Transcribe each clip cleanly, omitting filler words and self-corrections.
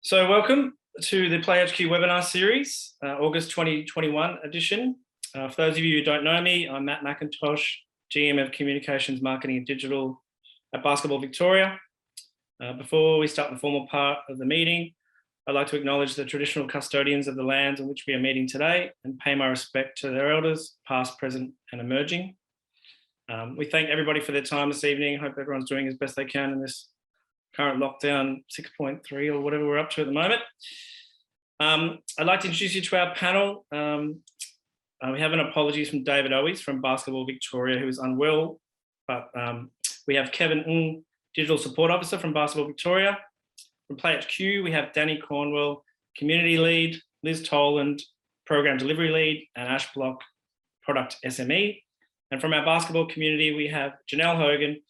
So welcome to the PlayHQ webinar series, August 2021 edition. For those of you who don't know me, I'm Matt McIntosh, GM of Communications, Marketing and Digital at Basketball Victoria. Before we start the formal part of the meeting, I'd like to acknowledge the traditional custodians of the lands on which we are meeting today and pay my respect to their elders, past, present and emerging. We thank everybody for their time this evening. Hope everyone's doing as best they can in this current lockdown 6.3 or whatever we're up to at the moment. I'd like to introduce you to our panel. We have an apologies from David Owies from Basketball Victoria, who is unwell, but we have Kevin Ng, Digital Support Officer from Basketball Victoria. From PlayHQ, we have Danny Cornwall, Community Lead, Liz Toland, Program Delivery Lead, and Ash Block, Product SME. And from our basketball community, we have Janelle Hogan,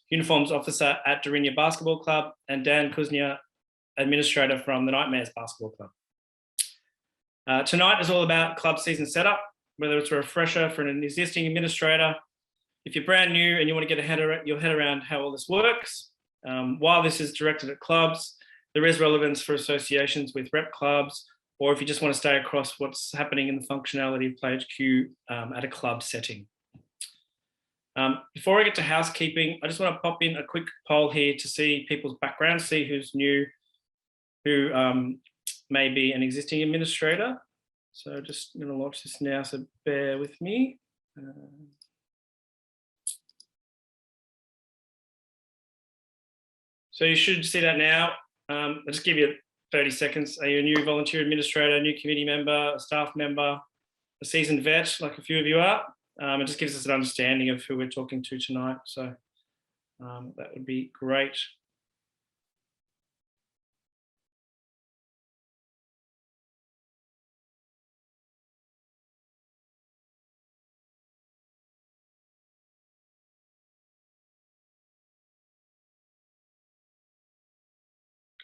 Uniforms Officer at Darinya Basketball Club, and Dan Kusnyer, Administrator from the Nightmares Basketball Club. Tonight is all about club season setup, whether it's a refresher for an existing administrator, if you're brand new and you want to get your head around how all this works. While this is directed at clubs, there is relevance for associations with rep clubs, or if you just want to stay across what's happening in the functionality of PlayHQ at a club setting. Before I get to housekeeping, I just want to pop in a quick poll here to see people's backgrounds, see who's new, who may be an existing administrator. So just going to launch this now, so bear with me. So you should see that now. I'll just give you 30 seconds. Are you a new volunteer administrator, a new committee member, a staff member, a seasoned vet, like a few of you are? It just gives us an understanding of who we're talking to tonight. So that would be great.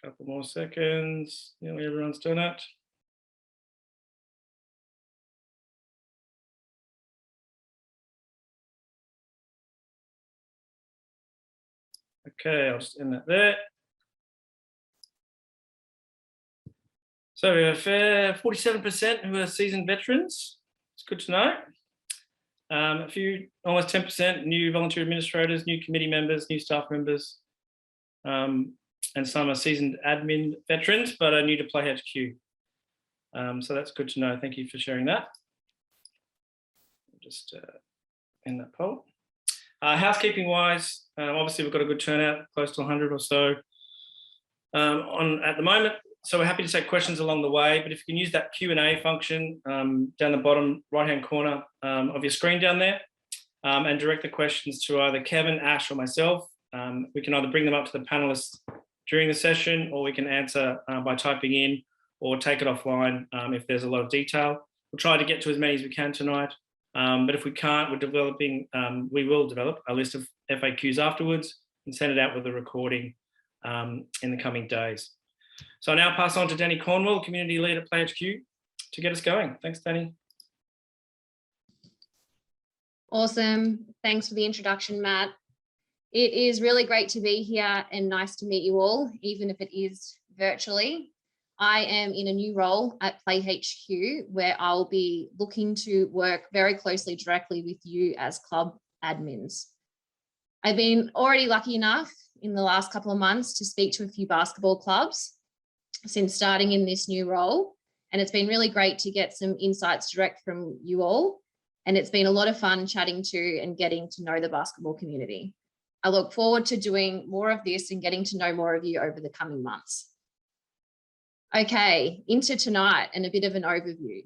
Couple more seconds. Nearly everyone's done it. Okay, I'll just end that there. So we have 47% who are seasoned veterans. It's good to know. A few, almost 10% new volunteer administrators, new committee members, new staff members, and some are seasoned admin veterans, but are new to PlayHQ. So that's good to know. Thank you for sharing that. Just end that poll. Housekeeping wise, obviously we've got a good turnout, close to 100 or so at the moment. So we're happy to take questions along the way, but if you can use that Q&A function down the bottom right-hand corner of your screen down there and direct the questions to either Kevin, Ash or myself. We can either bring them up to the panelists during the session, or we can answer by typing in or take it offline if there's a lot of detail. We'll try to get to as many as we can tonight. But if we can't, we will develop a list of FAQs afterwards and send it out with a recording in the coming days. So I'll now pass on to Danny Cornwall, Community Lead at PlayHQ, to get us going. Thanks, Danny. Awesome. Thanks for the introduction, Matt. It is really great to be here and nice to meet you all, even if it is virtually. I am in a new role at PlayHQ where I'll be looking to work very closely directly with you as club admins. I've been already lucky enough in the last couple of months to speak to a few basketball clubs since starting in this new role. And it's been really great to get some insights direct from you all. And it's been a lot of fun chatting to and getting to know the basketball community. I look forward to doing more of this and getting to know more of you over the coming months. Okay, into tonight and a bit of an overview.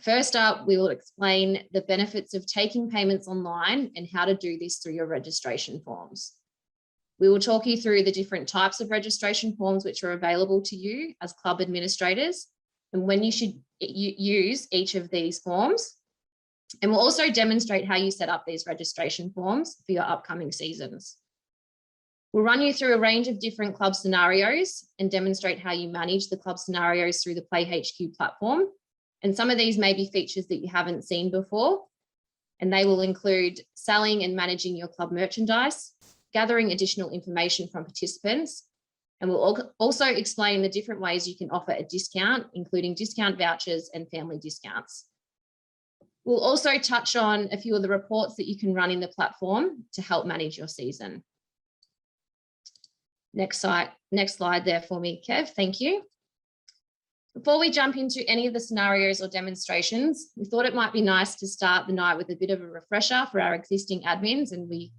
First up, we will explain the benefits of taking payments online and how to do this through your registration forms. We will talk you through the different types of registration forms which are available to you as club administrators and when you should use each of these forms. And we'll also demonstrate how you set up these registration forms for your upcoming seasons. We'll run you through a range of different club scenarios and demonstrate how you manage the club scenarios through the PlayHQ platform. And some of these may be features that you haven't seen before, and they will include selling and managing your club merchandise, gathering additional information from participants, And we'll also explain the different ways you can offer a discount, including discount vouchers and family discounts. We'll also touch on a few of the reports that you can run in the platform to help manage your season. Next slide there for me, Kev, thank you. Before we jump into any of the scenarios or demonstrations, we thought it might be nice to start the night with a bit of a refresher for our existing admins. And we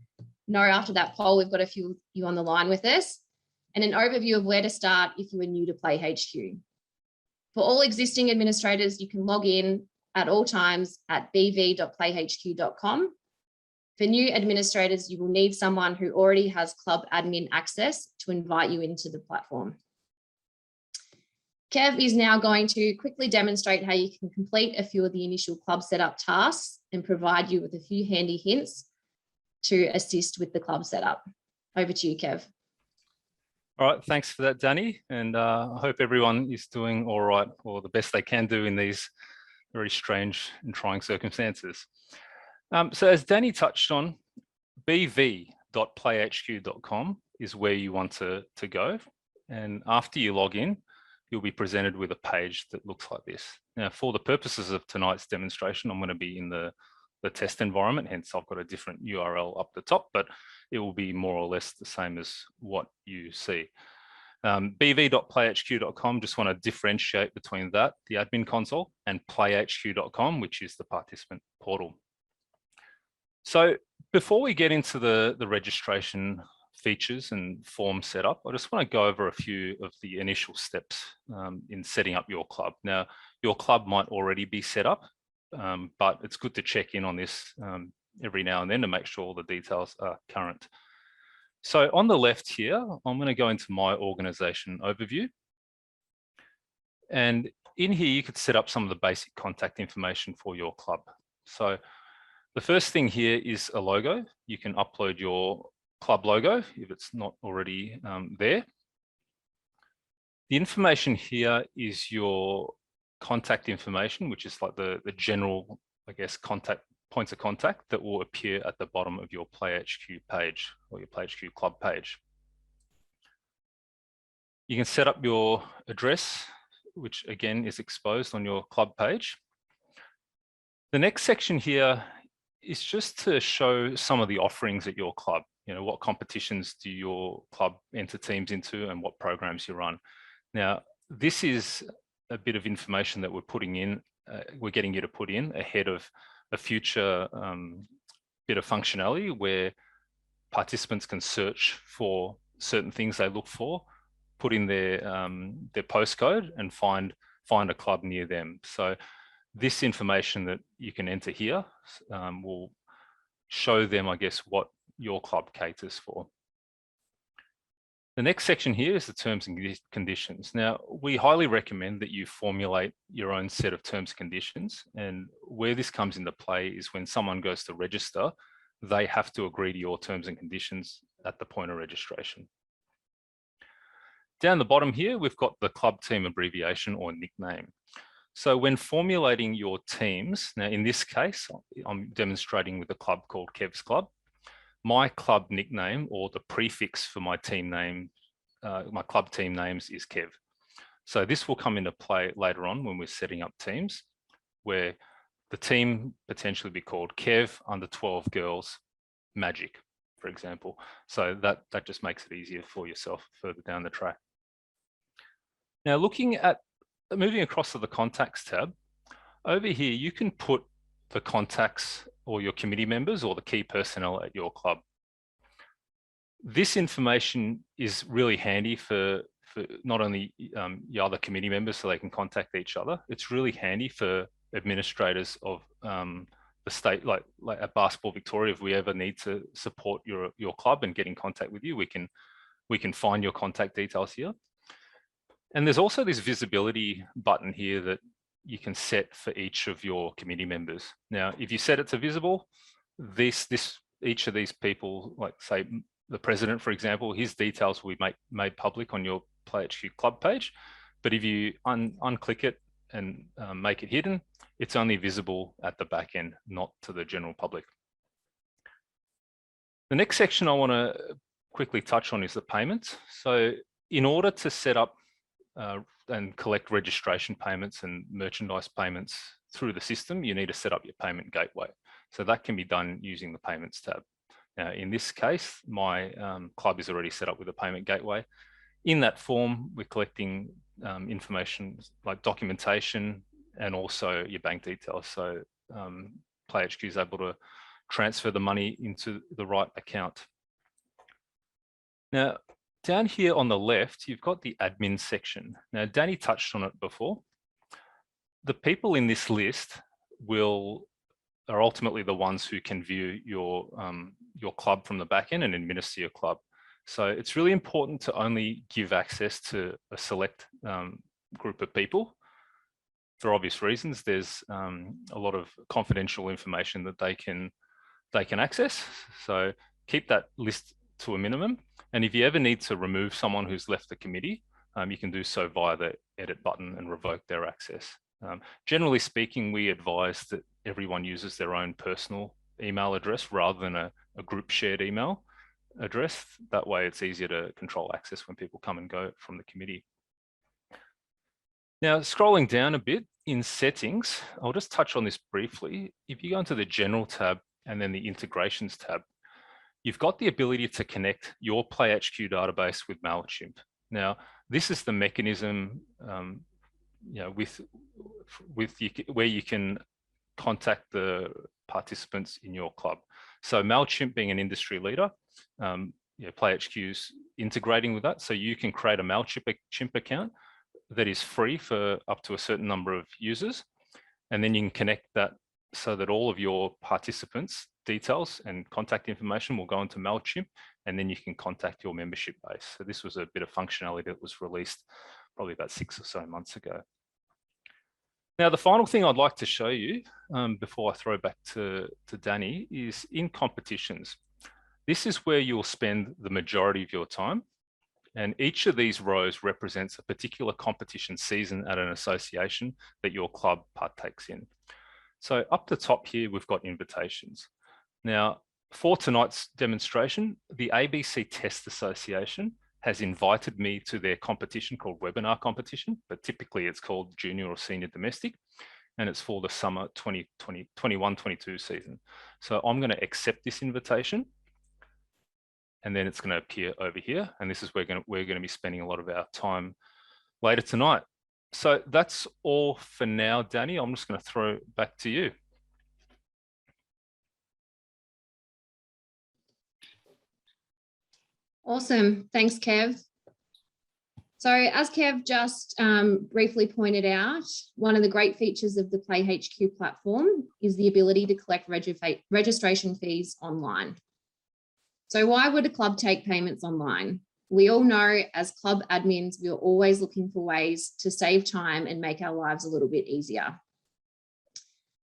know after that poll, we've got a few of you on the line with us, and an overview of where to start if you are new to PlayHQ. For all existing administrators, you can log in at all times at bv.playhq.com. For new administrators, you will need someone who already has club admin access to invite you into the platform. Kev is now going to quickly demonstrate how you can complete a few of the initial club setup tasks and provide you with a few handy hints to assist with the club setup. Over to you, Kev. All right, thanks for that, Danny. And I hope everyone is doing all right, or the best they can do in these very strange and trying circumstances. So as Danny touched on, bv.playhq.com is where you want to go. And after you log in, you'll be presented with a page that looks like this. Now, for the purposes of tonight's demonstration, I'm going to be in the test environment, hence I've got a different URL up the top, but it will be more or less the same as what you see. bv.playhq.com, just want to differentiate between that, the admin console, and playhq.com, which is the participant portal. So before we get into the registration features and form setup, I just want to go over a few of the initial steps in setting up your club. Now, your club might already be set up, but it's good to check in on this every now and then to make sure all the details are current. So on the left here, I'm going to go into my organization overview. And in here, you could set up some of the basic contact information for your club. So the first thing here is a logo. You can upload your club logo if it's not already there. The information here is your contact information, which is like the general, I guess, points of contact that will appear at the bottom of your PlayHQ page or your PlayHQ club page. You can set up your address, which again is exposed on your club page. The next section here is just to show some of the offerings at your club. You know, what competitions do your club enter teams into and what programs you run. Now, this is a bit of information that we're putting in, we're getting you to put in ahead of a future bit of functionality where participants can search for certain things they look for, put in their postcode and find a club near them. So this information that you can enter here will show them, I guess, what your club caters for. The next section here is the terms and conditions. Now, we highly recommend that you formulate your own set of terms and conditions. And where this comes into play is when someone goes to register, they have to agree to your terms and conditions at the point of registration. Down the bottom here, we've got the club team abbreviation or nickname. So when formulating your teams, now in this case, I'm demonstrating with a club called Kev's Club. My club nickname or the prefix for my team name, my club team names is Kev. So this will come into play later on when we're setting up teams where the team potentially be called Kev under 12 girls Magic, for example. So that just makes it easier for yourself further down the track. Now moving across to the contacts tab, over here you can put the contacts or your committee members or the key personnel at your club. This information is really handy for not only your other committee members so they can contact each other, it's really handy for administrators of the state, like at Basketball Victoria. If we ever need to support your club and get in contact with you, we can find your contact details here. And there's also this visibility button here that you can set for each of your committee members. Now, if you set it to visible, each of these people, like say the president, for example, his details will be made public on your PlayHQ club page. But if you unclick it and make it hidden, it's only visible at the back end, not to the general public. The next section I want to quickly touch on is the payments. So in order to set up and collect registration payments and merchandise payments through the system, you need to set up your payment gateway. So that can be done using the payments tab. Now, in this case, my club is already set up with a payment gateway. In that form, we're collecting information like documentation and also your bank details. So PlayHQ is able to transfer the money into the right account. Now, down here on the left, you've got the admin section. Now, Danny touched on it before. The people in this list are ultimately the ones who can view your club from the back end and administer your club. So it's really important to only give access to a select group of people. For obvious reasons, there's a lot of confidential information that they can access. So keep that list to a minimum. And if you ever need to remove someone who's left the committee, you can do so via the edit button and revoke their access. Generally speaking, we advise that everyone uses their own personal email address rather than a group shared email address. That way it's easier to control access when people come and go from the committee. Now, scrolling down a bit in settings, I'll just touch on this briefly. If you go into the general tab and then the integrations tab, you've got the ability to connect your PlayHQ database with MailChimp. Now, this is the mechanism where you can contact the participants in your club. So MailChimp being an industry leader, PlayHQ's integrating with that. So you can create a MailChimp account that is free for up to a certain number of users. And then you can connect that so that all of your participants' details and contact information will go into MailChimp, and then you can contact your membership base. So this was a bit of functionality that was released probably about 6 or so months ago. Now, the final thing I'd like to show you before I throw back to Danny is in competitions. This is where you'll spend the majority of your time. And each of these rows represents a particular competition season at an association that your club partakes in. So up the top here, we've got invitations. Now, for tonight's demonstration, the ABC Test Association has invited me to their competition called Webinar Competition, but typically it's called Junior or Senior Domestic, and it's for the summer 2021-22 season. So I'm going to accept this invitation, and then it's going to appear over here, and this is where we're going to be spending a lot of our time later tonight. So that's all for now, Danny. I'm just going to throw it back to you. Awesome. Thanks, Kev. So as Kev just briefly pointed out, one of the great features of the PlayHQ platform is the ability to collect registration fees online. So why would a club take payments online? We all know as club admins, we are always looking for ways to save time and make our lives a little bit easier.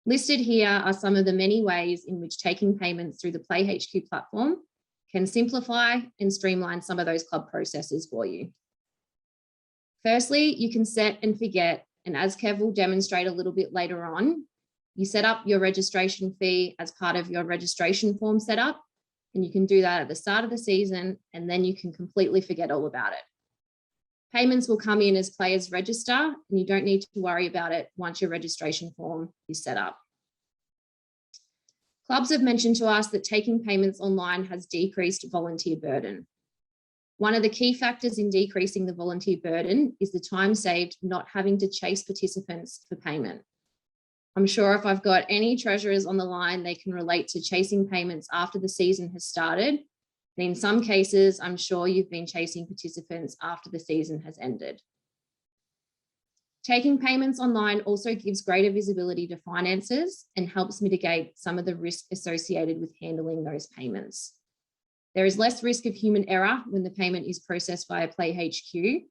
Listed here are some of the many ways in which taking payments through the PlayHQ platform can simplify and streamline some of those club processes for you. Firstly, you can set and forget, and as Kev will demonstrate a little bit later on, you set up your registration fee as part of your registration form setup, and you can do that at the start of the season, and then you can completely forget all about it. Payments will come in as players register, and you don't need to worry about it once your registration form is set up. Clubs have mentioned to us that taking payments online has decreased volunteer burden. One of the key factors in decreasing the volunteer burden is the time saved not having to chase participants for payment. I'm sure if I've got any treasurers on the line, they can relate to chasing payments after the season has started. And in some cases, I'm sure you've been chasing participants after the season has ended. Taking payments online also gives greater visibility to finances and helps mitigate some of the risk associated with handling those payments. There is less risk of human error when the payment is processed via PlayHQ,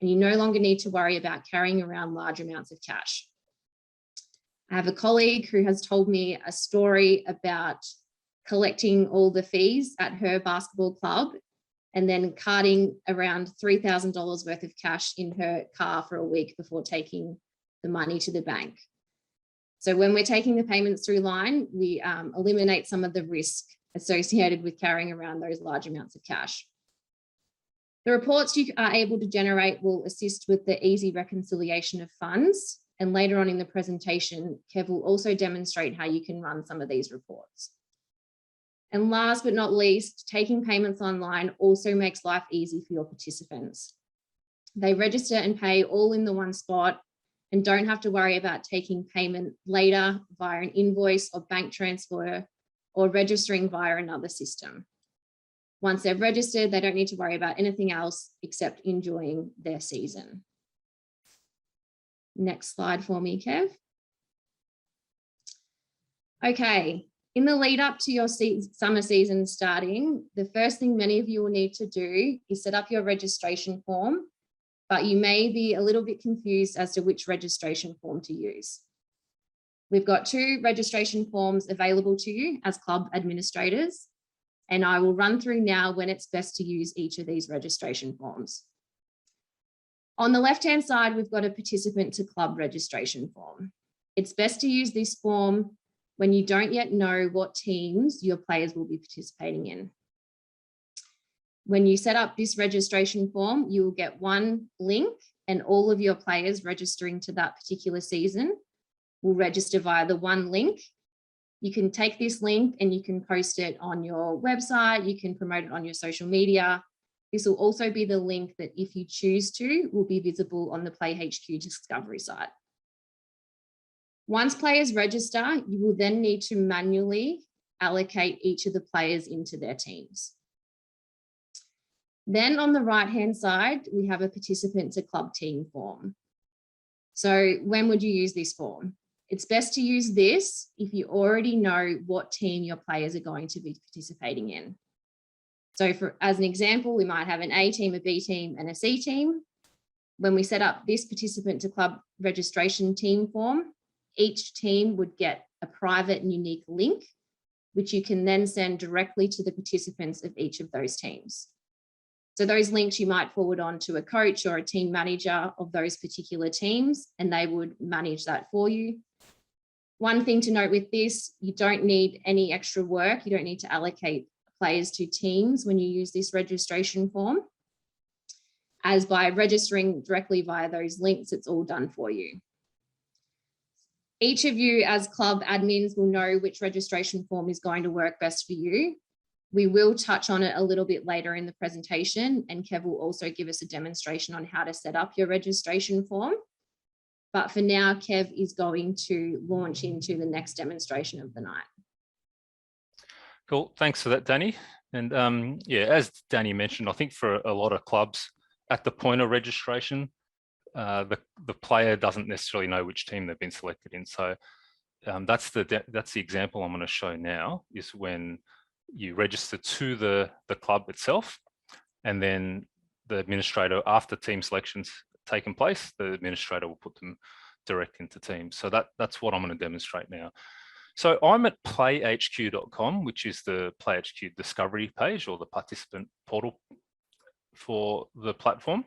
and you no longer need to worry about carrying around large amounts of cash. I have a colleague who has told me a story about collecting all the fees at her basketball club and then carting around $3,000 worth of cash in her car for a week before taking the money to the bank. So when we're taking the payments through line, we eliminate some of the risk associated with carrying around those large amounts of cash. The reports you are able to generate will assist with the easy reconciliation of funds. And later on in the presentation, Kev will also demonstrate how you can run some of these reports. And last but not least, taking payments online also makes life easy for your participants. They register and pay all in the one spot and don't have to worry about taking payment later via an invoice or bank transfer or registering via another system. Once they've registered, they don't need to worry about anything else except enjoying their season. Next slide for me, Kev. Okay, in the lead up to your summer season starting, the first thing many of you will need to do is set up your registration form, but you may be a little bit confused as to which registration form to use. We've got 2 registration forms available to you as club administrators, and I will run through now when it's best to use each of these registration forms. On the left-hand side, we've got a participant to club registration form. It's best to use this form when you don't yet know what teams your players will be participating in. When you set up this registration form, you will get one link and all of your players registering to that particular season will register via the one link. You can take this link and you can post it on your website, you can promote it on your social media. This will also be the link that, if you choose to, will be visible on the PlayHQ Discovery site. Once players register, you will then need to manually allocate each of the players into their teams. Then on the right-hand side, we have a participant to club team form. So when would you use this form? It's best to use this if you already know what team your players are going to be participating in. So as an example, we might have an A team, a B team, and a C team. When we set up this participant to club registration team form, each team would get a private and unique link, which you can then send directly to the participants of each of those teams. So those links you might forward on to a coach or a team manager of those particular teams, and they would manage that for you. One thing to note with this, you don't need any extra work. You don't need to allocate players to teams when you use this registration form, as by registering directly via those links, it's all done for you. Each of you as club admins will know which registration form is going to work best for you. We will touch on it a little bit later in the presentation, and Kev will also give us a demonstration on how to set up your registration form. But for now, Kev is going to launch into the next demonstration of the night. Cool, thanks for that, Danny. And yeah, as Danny mentioned, I think for a lot of clubs at the point of registration, the player doesn't necessarily know which team they've been selected in. So that's the example I'm going to show now, is when you register to the club itself, and then the administrator, after team selections taken place, the administrator will put them direct into teams. So that's what I'm going to demonstrate now. So I'm at playhq.com, which is the PlayHQ discovery page or the participant portal for the platform.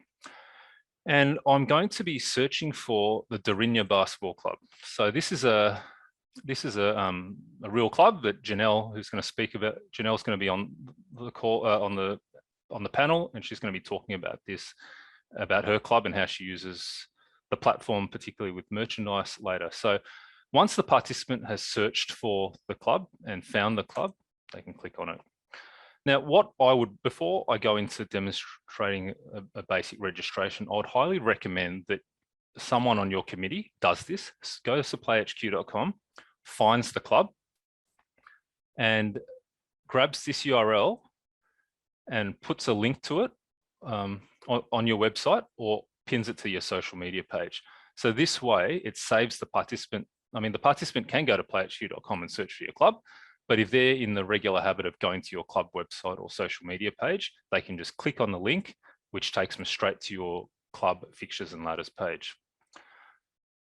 And I'm going to be searching for the Darinya Basketball Club. So this is a real club that Janelle, who's going to speak about, Janelle's going to be on the call on the panel, and she's going to be talking about this, about her club and how she uses the platform, particularly with merchandise later. So once the participant has searched for the club and found the club, they can click on it. Now, what I would, before I go into demonstrating a basic registration, I would highly recommend that someone on your committee does this. Goes to playhq.com, finds the club, and grabs this URL and puts a link to it on your website, or pins it to your social media page. So this way it saves the participant. I mean, the participant can go to playhq.com and search for your club, but if they're in the regular habit of going to your club website or social media page, they can just click on the link, which takes them straight to your club fixtures and ladders page.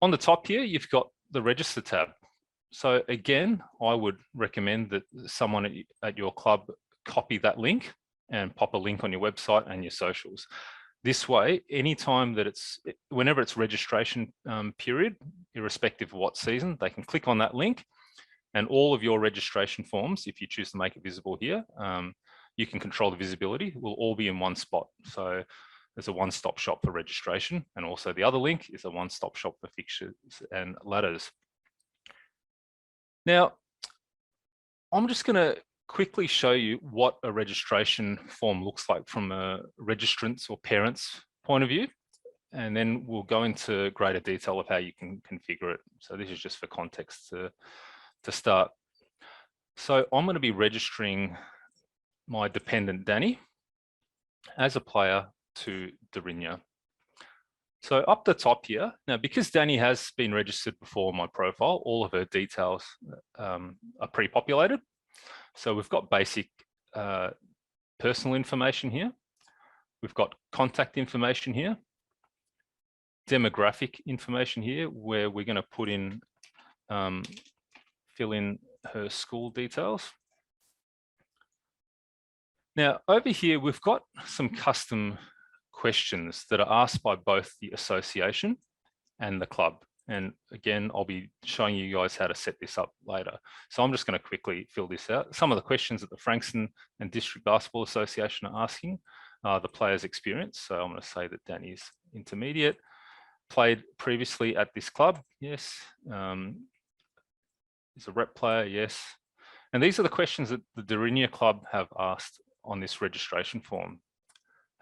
On the top here, you've got the register tab. So again, I would recommend that someone at your club copy that link and pop a link on your website and your socials. This way, anytime that whenever it's registration period, irrespective of what season, they can click on that link, and all of your registration forms, if you choose to make it visible here, you can control the visibility, will all be in one spot. So there's a one-stop shop for registration, and also the other link is a one-stop shop for fixtures and ladders. Now, I'm just going to quickly show you what a registration form looks like from a registrant's or parent's point of view, and then we'll go into greater detail of how you can configure it. So this is just for context to start. So I'm going to be registering my dependent Danny as a player to Darinya. So up the top here, now because Danny has been registered before my profile, all of her details are pre-populated. So we've got basic personal information here. We've got contact information here, demographic information here, where we're going to put in, fill in her school details. Now over here, we've got some custom questions that are asked by both the association and the club. And again, I'll be showing you guys how to set this up later. So I'm just going to quickly fill this out. Some of the questions that the Frankston and District Basketball Association are asking are the player's experience. So I'm going to say that Danny's intermediate, played previously at this club. Yes. Is a rep player. Yes. And these are the questions that the Darinya club have asked on this registration form.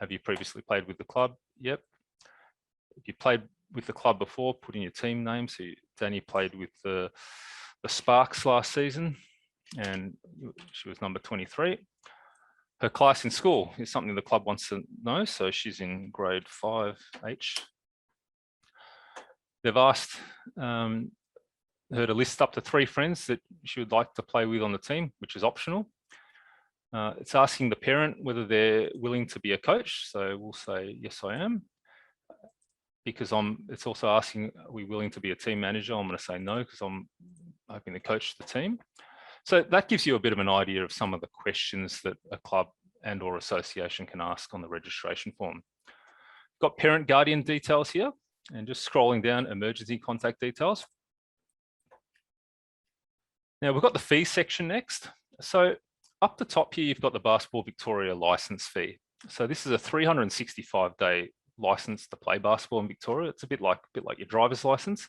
Have you previously played with the club? Yep. If you played with the club before, put in your team name. So Danny played with the Sparks last season, and she was number 23. Her class in school is something the club wants to know. So she's in grade 5H. They've asked her to list up to 3 friends that she would like to play with on the team, which is optional. It's asking the parent whether they're willing to be a coach. So we'll say, yes, I am. Because it's also asking, are we willing to be a team manager? I'm going to say no, because I'm hoping to coach the team. So that gives you a bit of an idea of some of the questions that a club and or association can ask on the registration form. Got parent guardian details here, and just scrolling down, emergency contact details. Now we've got the fee section next. So up the top here, you've got the Basketball Victoria license fee. So this is a 365-day license to play basketball in Victoria. It's a bit like your driver's license.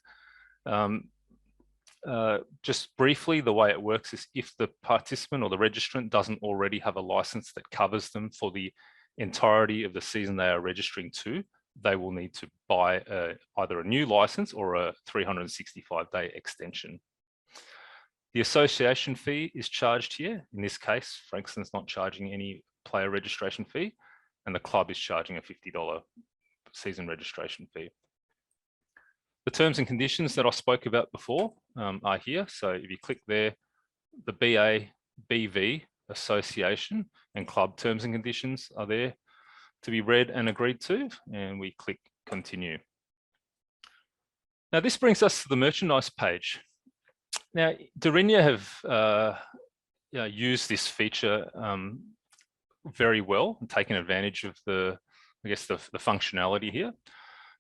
Just briefly, the way it works is if the participant or the registrant doesn't already have a license that covers them for the entirety of the season they are registering to, they will need to buy either a new license or a 365-day extension. The association fee is charged here. In this case, Frankston's not charging any player registration fee, and the club is charging a $50 season registration fee. The terms and conditions that I spoke about before are here. So if you click there, the BA, BV, association and club terms and conditions are there to be read and agreed to, and we click continue. Now this brings us to the merchandise page. Now Darinya have used this feature very well and taken advantage of the functionality here.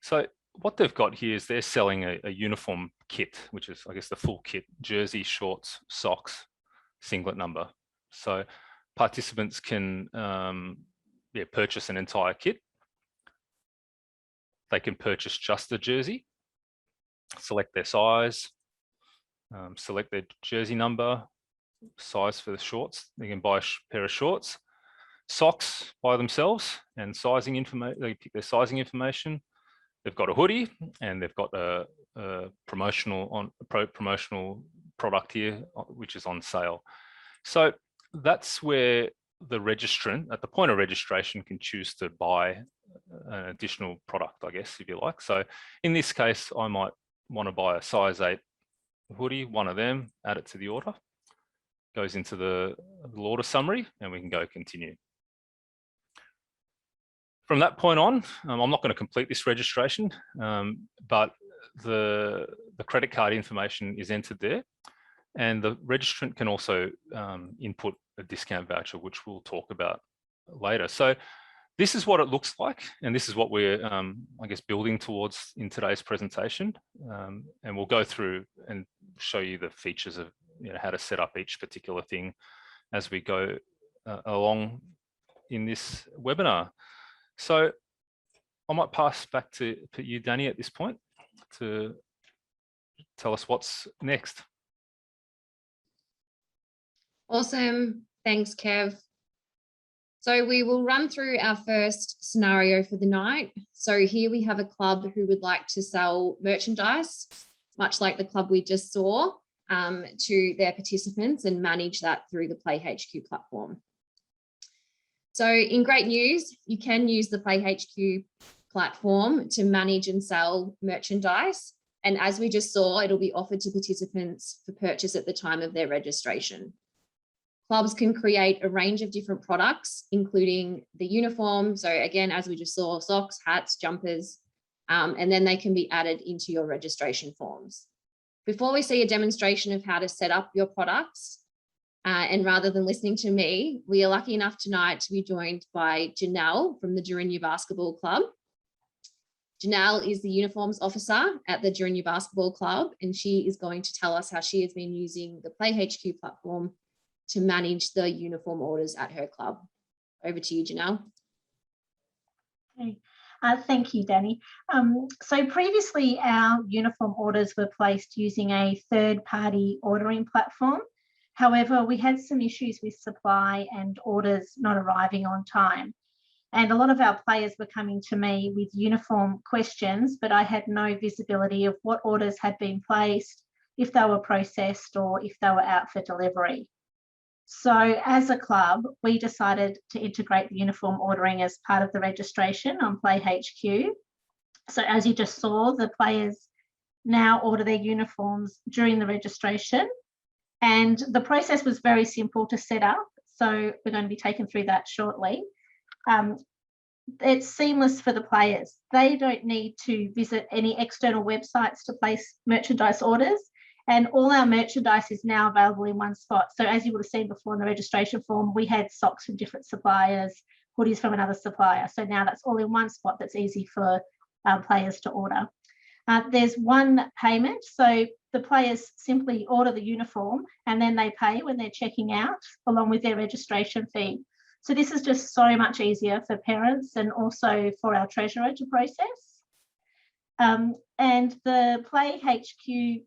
So what they've got here is they're selling a uniform kit, which is, I guess, the full kit: jersey, shorts, socks, singlet number. So participants can purchase an entire kit. They can purchase just a jersey, select their size, select their jersey number, size for the shorts. They can buy a pair of shorts, socks by themselves, and sizing information. They pick their sizing information. They've got a hoodie, and they've got a promotional product here, which is on sale. So that's where the registrant, at the point of registration, can choose to buy an additional product, I guess, if you like. So in this case, I might want to buy a size 8 hoodie, one of them, add it to the order, goes into the order summary, and we can go continue. From that point on, I'm not going to complete this registration, but the credit card information is entered there, and the registrant can also input a discount voucher, which we'll talk about later. So this is what it looks like, and this is what we're, I guess, building towards in today's presentation. And we'll go through and show you the features of how to set up each particular thing as we go along in this webinar. So I might pass back to you, Danny, at this point to tell us what's next. Awesome. Thanks, Kev. So we will run through our first scenario for the night. So here we have a club who would like to sell merchandise, much like the club we just saw, to their participants and manage that through the PlayHQ platform. So in great news, you can use the PlayHQ platform to manage and sell merchandise. And as we just saw, it'll be offered to participants for purchase at the time of their registration. Clubs can create a range of different products, including the uniform. So again, as we just saw, socks, hats, jumpers, and then they can be added into your registration forms. Before we see a demonstration of how to set up your products, and rather than listening to me, we are lucky enough tonight to be joined by Janelle from the Jurinya Basketball Club. Janelle is the uniforms officer at the Jurinya Basketball Club, and she is going to tell us how she has been using the PlayHQ platform to manage the uniform orders at her club. Over to you, Janelle. Okay. Thank you, Danny. So previously our uniform orders were placed using a third-party ordering platform. However, we had some issues with supply and orders not arriving on time. And a lot of our players were coming to me with uniform questions, but I had no visibility of what orders had been placed, if they were processed or if they were out for delivery. So as a club, we decided to integrate the uniform ordering as part of the registration on PlayHQ. So as you just saw, the players now order their uniforms during the registration. And the process was very simple to set up. So we're going to be taken through that shortly. It's seamless for the players. They don't need to visit any external websites to place merchandise orders. And all our merchandise is now available in one spot. So as you would have seen before in the registration form, we had socks from different suppliers, hoodies from another supplier. So now that's all in one spot that's easy for our players to order. There's one payment. So the players simply order the uniform and then they pay when they're checking out along with their registration fee. So this is just so much easier for parents and also for our treasurer to process. And the PlayHQ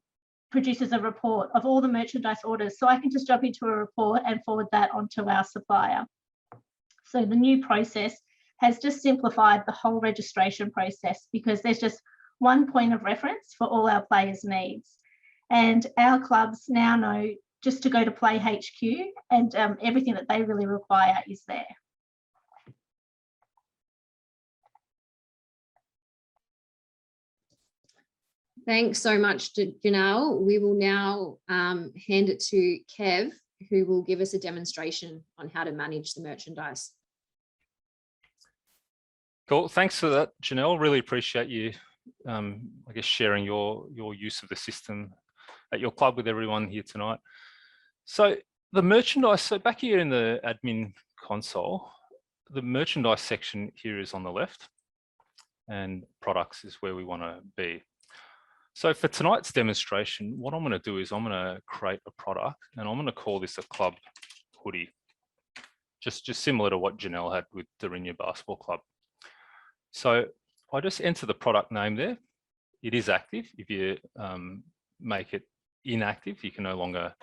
produces a report of all the merchandise orders. So I can just jump into a report and forward that onto our supplier. So the new process has just simplified the whole registration process because there's just one point of reference for all our players' needs. And our clubs now know just to go to PlayHQ and everything that they really require is there. Thanks so much, Janelle. We will now hand it to Kev, who will give us a demonstration on how to manage the merchandise. Cool. Thanks for that, Janelle. Really appreciate you, I guess, sharing your use of the system at your club with everyone here tonight. So the merchandise, so back here in the admin console, the merchandise section here is on the left and products is where we want to be. So for tonight's demonstration, what I'm going to do is I'm going to create a product and I'm going to call this a club hoodie, just similar to what Janelle had with the Jurinya Basketball Club. So I just enter the product name there. It is active. If you make it inactive, you can no longer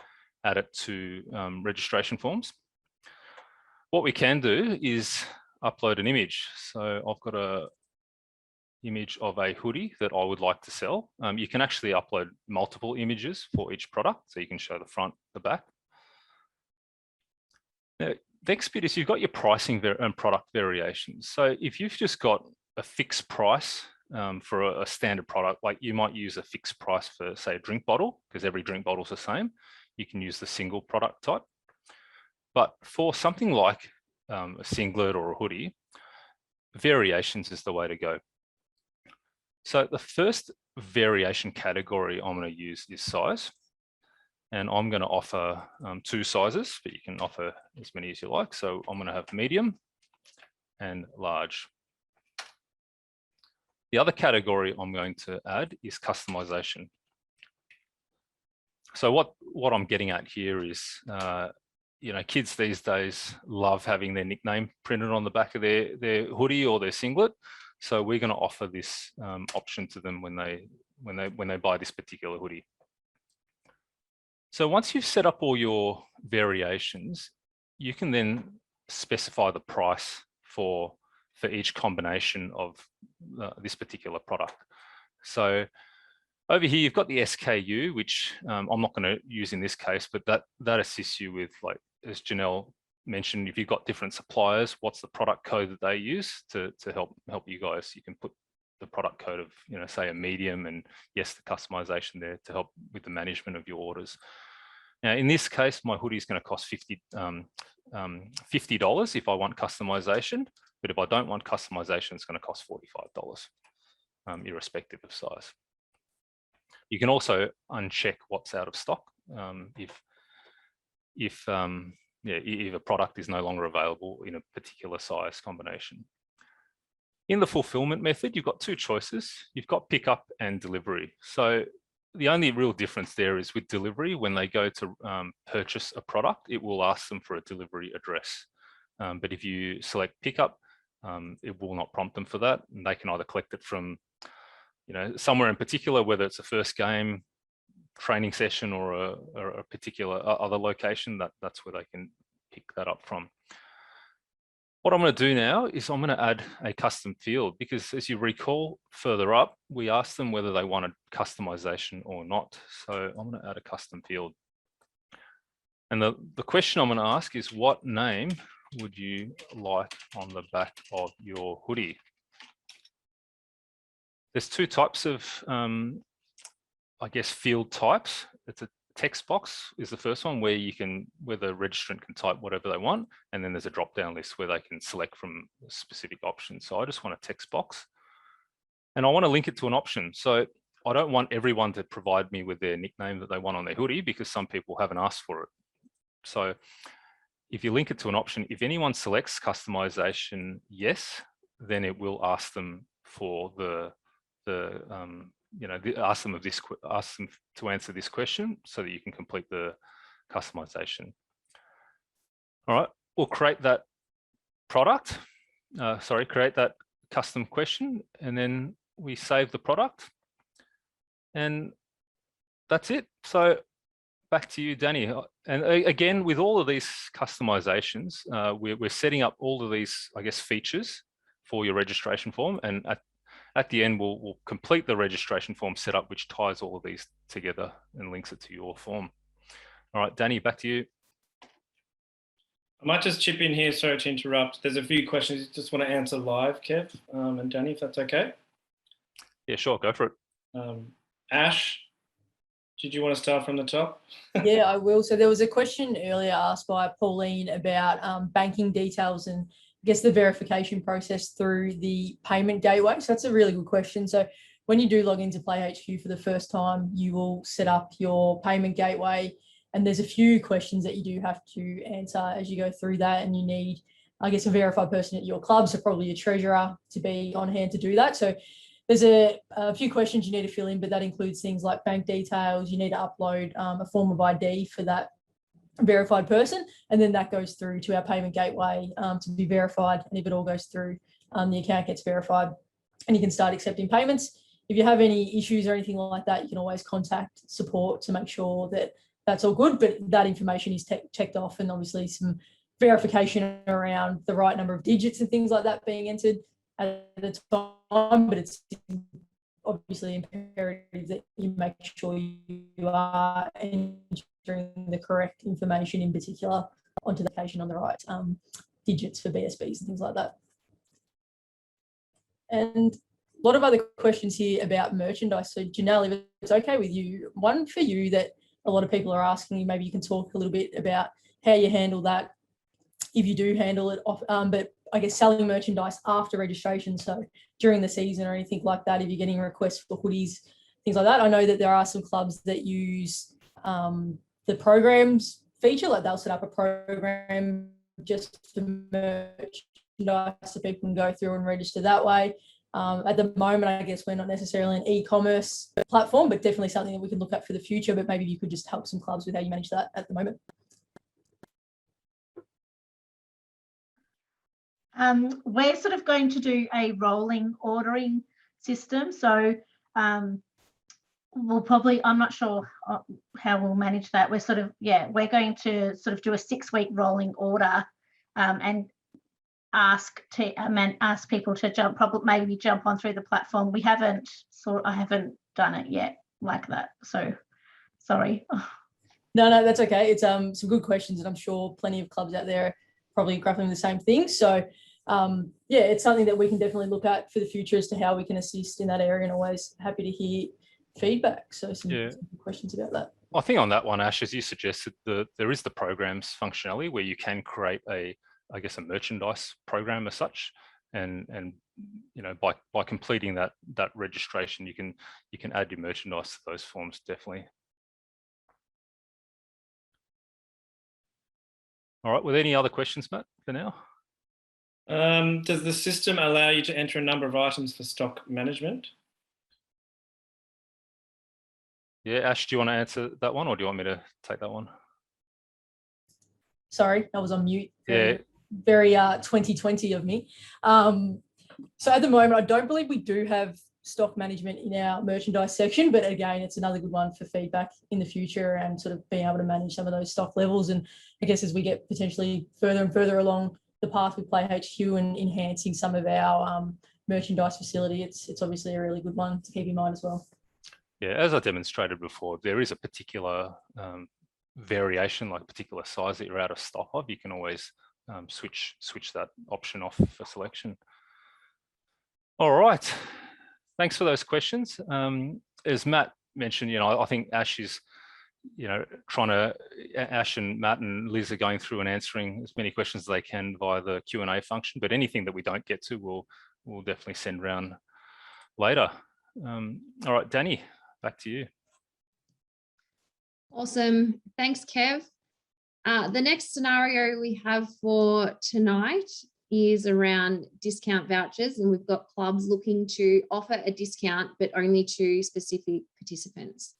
add it to registration forms. What we can do is upload an image. So I've got a image of a hoodie that I would like to sell. You can actually upload multiple images for each product, so you can show the front, the back. Now, the next bit is you've got your pricing and product variations. So if you've just got a fixed price for a standard product, like you might use a fixed price for, say, a drink bottle, because every drink bottle is the same. You can use the single product type. But for something like a singlet or a hoodie, variations is the way to go. So the first variation category I'm going to use is size. And I'm going to offer 2 sizes, but you can offer as many as you like. So I'm going to have medium and large. The other category I'm going to add is customization. So what I'm getting at here is kids these days love having their nickname printed on the back of their hoodie or their singlet. So we're going to offer this option to them when they buy this particular hoodie. So once you've set up all your variations, you can then specify the price for each combination of this particular product. So over here, you've got the SKU, which I'm not going to use in this case, but that assists you with, like, as Janelle mentioned, if you've got different suppliers, what's the product code that they use to help you guys. You can put the product code of, say a medium, and yes, the customization there to help with the management of your orders. Now, in this case, my hoodie is going to cost $50 if I want customization, but if I don't want customization, it's going to cost $45, irrespective of size. You can also uncheck what's out of stock if a product is no longer available in a particular size combination. In the fulfillment method, you've got two choices. You've got pickup and delivery. So the only real difference there is with delivery, when they go to purchase a product, it will ask them for a delivery address. But if you select pickup, it will not prompt them for that. And they can either collect it from somewhere in particular, whether it's a first game, training session, or a particular other location, that's where they can pick that up from. What I'm going to do now is I'm going to add a custom field, because as you recall further up, we asked them whether they wanted customization or not. So I'm going to add a custom field. And the question I'm going to ask is, what name would you like on the back of your hoodie? There's two types of, field types. It's a text box is the first one, where the registrant can type whatever they want. And then there's a drop-down list where they can select from specific options. So I just want a text box, and I want to link it to an option. So I don't want everyone to provide me with their nickname that they want on their hoodie, because some people haven't asked for it. So if you link it to an option, if anyone selects customization, yes, then it will ask them for ask them to answer this question so that you can complete the customization. All right, we'll create that create that custom question, and then we save the product, and that's it. So back to you, Danny. And again, with all of these customizations, we're setting up all of these, features for your registration form, and at the end, we'll complete the registration form setup, which ties all of these together and links it to your form. All right, Danny, back to you. I might just chip in here, sorry to interrupt. There's a few questions you just want to answer live, Kev and Danny, if that's okay. Yeah, sure, go for it. Ash, did you want to start from the top? Yeah, I will. So there was a question earlier asked by Pauline about banking details and the verification process through the payment gateway. So that's a really good question. So when you do log into PlayHQ for the first time, you will set up your payment gateway, and there's a few questions that you do have to answer as you go through that, and you need, a verified person at your club, so probably a treasurer, to be on hand to do that. So there's a few questions you need to fill in, but that includes things like bank details. You need to upload a form of ID for that verified person, and then that goes through to our payment gateway to be verified. And if it all goes through, the account gets verified and you can start accepting payments. If you have any issues or anything like that, you can always contact support to make sure that that's all good, but that information is checked off, and obviously some verification around the right number of digits and things like that being entered at the time. But it's obviously imperative that you make sure you are entering the correct information, in particular onto the application on the right digits for BSBs and things like that. And a lot of other questions here about merchandise. So Janelle, if it's okay with you, one for you that a lot of people are asking, maybe you can talk a little bit about how you handle that, if you do handle it off, but selling merchandise after registration, so during the season or anything like that, if you're getting requests for hoodies, things like that. I know that there are some clubs that use the programs feature, like they'll set up a program just for merchandise so people can go through and register that way. At the moment, we're not necessarily an e-commerce platform, but definitely something that we can look at for the future. But maybe you could just help some clubs with how you manage that at the moment. We're sort of going to do a rolling ordering system. So we'll probably, I'm not sure how we'll manage that. We're we're going to sort of do a 6-week rolling order and ask people to maybe jump on through the platform. I haven't done it yet like that. So sorry. No, that's okay. It's some good questions, and I'm sure plenty of clubs out there are probably grappling with the same thing. So yeah, it's something that we can definitely look at for the future as to how we can assist in that area, and always happy to hear feedback. So some good questions about that. I think on that one, Ash, as you suggested, there is the programs functionality where you can create a merchandise program as such, and you know, by completing that registration, you can add your merchandise to those forms, definitely. All right, were there any other questions, Matt, for now? Does the system allow you to enter a number of items for stock management? Yeah, Ash, do you want to answer that one, or do you want me to take that one? Sorry, I was on mute. Yeah. Very 2020 of me. So at the moment, I don't believe we do have stock management in our merchandise section, but again, it's another good one for feedback in the future and sort of being able to manage some of those stock levels. And I guess as we get potentially further and further along the path with PlayHQ and enhancing some of our merchandise facility, it's obviously a really good one to keep in mind as well. Yeah, as I demonstrated before, there is a particular variation, like a particular size that you're out of stock of. You can always switch that option off for selection. All right, thanks for those questions. As Matt mentioned, you know, I think Ash is, you know, Ash and Matt and Liz are going through and answering as many questions as they can via the Q&A function, but anything that we don't get to, we'll definitely send around later. All right, Danny, back to you. Awesome. Thanks, Kev. The next scenario we have for tonight is around discount vouchers, and we've got clubs looking to offer a discount, but only to specific participants.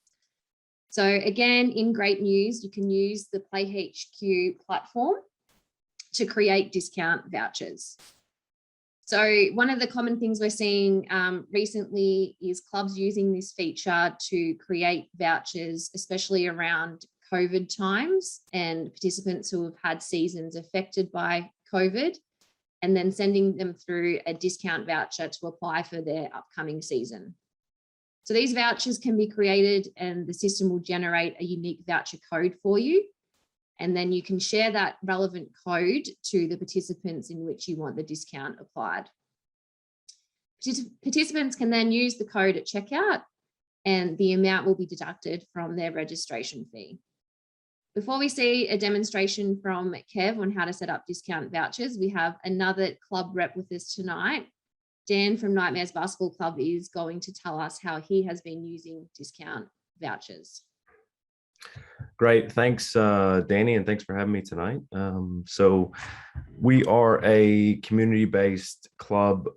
So again, in great news, you can use the PlayHQ platform to create discount vouchers. So one of the common things we're seeing recently is clubs using this feature to create vouchers, especially around COVID times and participants who have had seasons affected by COVID, and then sending them through a discount voucher to apply for their upcoming season. So these vouchers can be created and the system will generate a unique voucher code for you. And then you can share that relevant code to the participants in which you want the discount applied. Participants can then use the code at checkout and the amount will be deducted from their registration fee. Before we see a demonstration from Kev on how to set up discount vouchers, we have another club rep with us tonight. Dan from Nightmares Basketball Club is going to tell us how he has been using discount vouchers. Great, thanks Danny, and thanks for having me tonight. So we are a community-based club,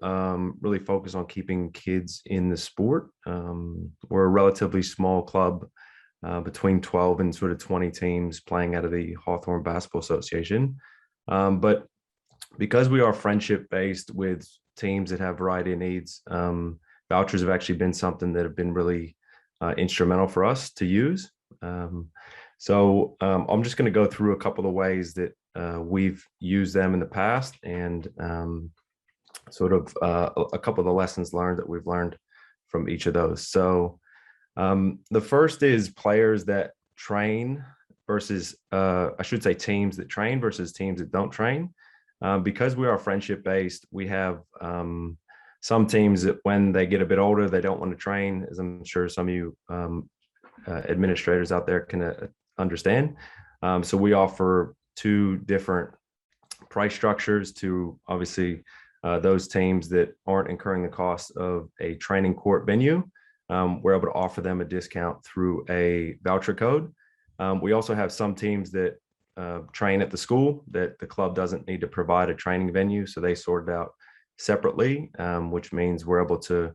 really focused on keeping kids in the sport. We're a relatively small club, between 12 and sort of 20 teams playing out of the Hawthorne Basketball Association. But because we are friendship-based with teams that have a variety of needs, vouchers have actually been something that have been really instrumental for us to use. So I'm just going to go through a couple of ways that we've used them in the past, and sort of a couple of the lessons learned that we've learned from each of those. So the first is players that train versus, I should say teams that train versus teams that don't train. Because we are friendship based, we have some teams that when they get a bit older, they don't want to train, as I'm sure some of you administrators out there can understand. So we offer two different price structures to obviously those teams that aren't incurring the cost of a training court venue. We're able to offer them a discount through a voucher code. We also have some teams that train at the school that the club doesn't need to provide a training venue, so they sort it out separately, which means we're able to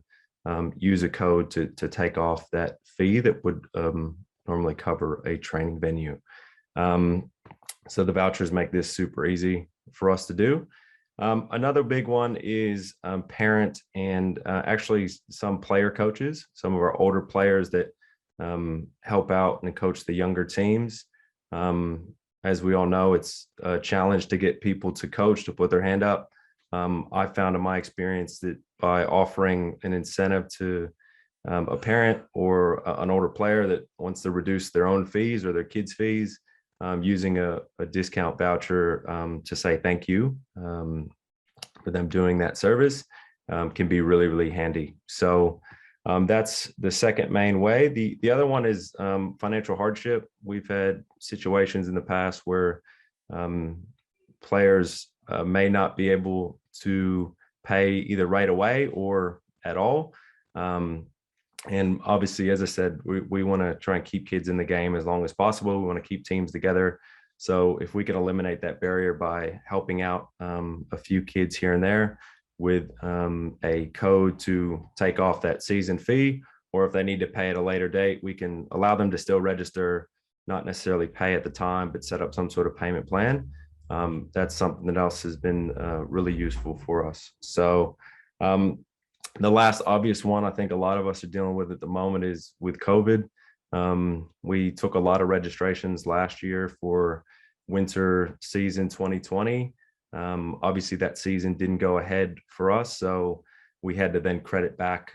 use a code to take off that fee that would normally cover a training venue. So the vouchers make this super easy for us to do. Another big one is parent and actually some player coaches, some of our older players that help out and coach the younger teams. As we all know, it's a challenge to get people to coach, to put their hand up. I found in my experience that by offering an incentive to a parent or an older player that wants to reduce their own fees or their kids' fees, using a discount voucher to say thank you for them doing that service can be really, really handy. So that's the second main way. The other one is financial hardship. We've had situations in the past where players may not be able to pay either right away or at all. And obviously, as I said, we want to try and keep kids in the game as long as possible. We want to keep teams together. So if we can eliminate that barrier by helping out a few kids here and there with a code to take off that season fee, or if they need to pay at a later date, we can allow them to still register, not necessarily pay at the time, but set up some sort of payment plan. That's something that else has been really useful for us. So the last obvious one I think a lot of us are dealing with at the moment is with COVID. We took a lot of registrations last year for winter season 2020. Obviously that season didn't go ahead for us, so we had to then credit back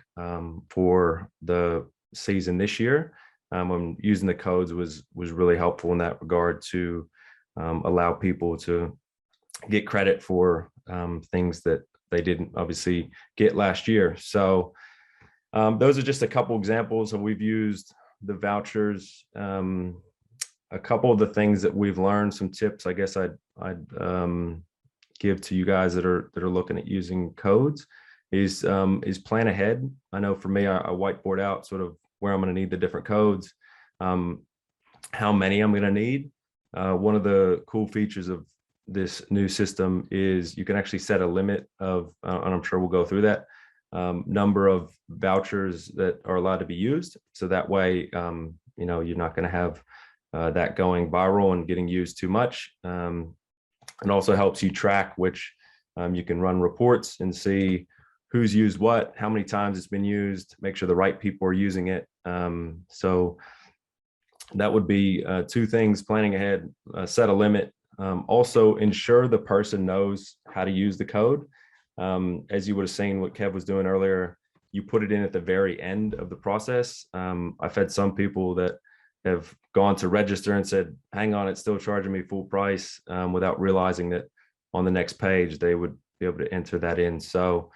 for the season this year. When using the codes was really helpful in that regard to allow people to get credit for things that they didn't obviously get last year. So those are just a couple examples of we've used the vouchers. A couple of the things that we've learned, some tips I guess I'd give to you guys that are looking at using codes is plan ahead. I know for me, I whiteboard out sort of where I'm going to need the different codes, how many I'm going to need. One of the cool features of this new system is you can actually set a limit of, and I'm sure we'll go through that, number of vouchers that are allowed to be used. So that way, you know, you're not going to have that going viral and getting used too much. It also helps you track which you can run reports and see who's used what, how many times it's been used, make sure the right people are using it. So that would be two things: planning ahead, set a limit. Also ensure the person knows how to use the code. As you would have seen what Kev was doing earlier, you put it in at the very end of the process. I've had some people that have gone to register and said, hang on, it's still charging me full price, without realizing that on the next page, they would be able to enter that in. So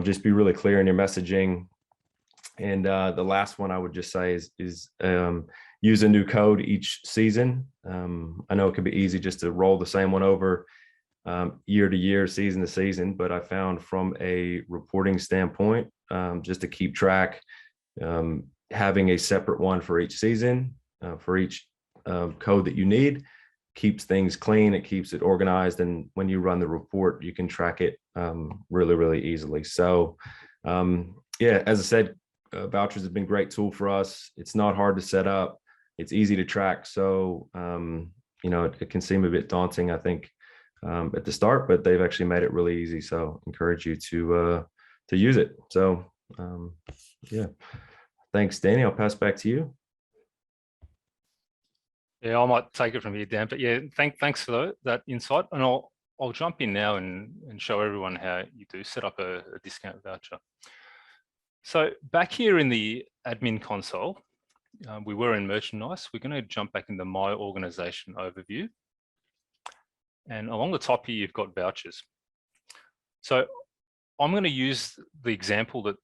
just be really clear in your messaging. And the last one I would just say is use a new code each season. I know it can be easy just to roll the same one over year to year, season to season, but I found from a reporting standpoint, just to keep track, having a separate one for each season, for each code that you need, keeps things clean, it keeps it organized, and when you run the report, you can track it really, really easily. So yeah, as I said, vouchers have been a great tool for us. It's not hard to set up. It's easy to track. So, you know, it can seem a bit daunting, I think, at the start, but they've actually made it really easy. So encourage you to use it. So, yeah, thanks, Danny. I'll pass back to you. Yeah, I might take it from here, Dan, but yeah, thanks for that insight. And I'll jump in now and show everyone how you do set up a discount voucher. So back here in the admin console, we were in merchandise. We're going to jump back into my organization overview. And along the top here, you've got vouchers. So I'm going to use the example that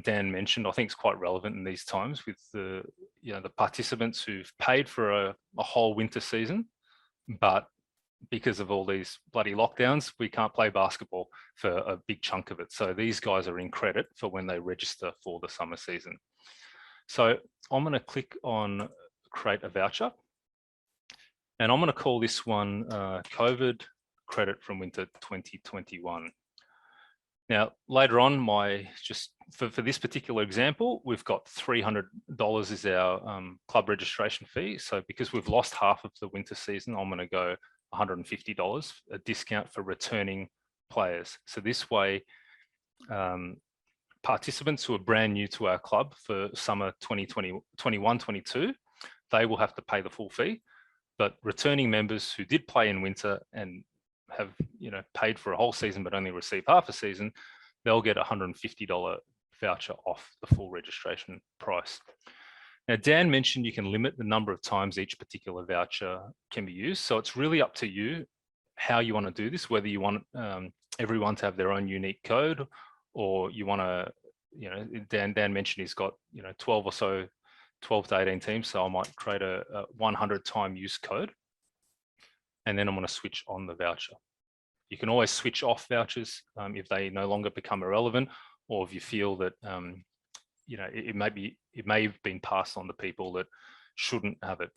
Dan mentioned. I think it's quite relevant in these times with the participants who've paid for a whole winter season, but because of all these bloody lockdowns, we can't play basketball for a big chunk of it. So these guys are in credit for when they register for the summer season. So I'm going to click on create a voucher, and I'm going to call this one COVID credit from winter 2021. Now, later on, for this particular example, we've got $300 is our club registration fee. So because we've lost half of the winter season, I'm going to go $150, a discount for returning players. So this way, participants who are brand new to our club for summer 2021-22, they will have to pay the full fee. But returning members who did play in winter and have paid for a whole season but only received half a season, they'll get a $150 voucher off the full registration price. Now, Dan mentioned you can limit the number of times each particular voucher can be used. So it's really up to you how you want to do this, whether you want everyone to have their own unique code, or you want to, Dan mentioned he's got, 12 or so, 12 to 18 teams. So I might create a 100 time use code, and then I'm going to switch on the voucher. You can always switch off vouchers if they no longer become irrelevant, or if you feel that it may have been passed on to people that shouldn't have it.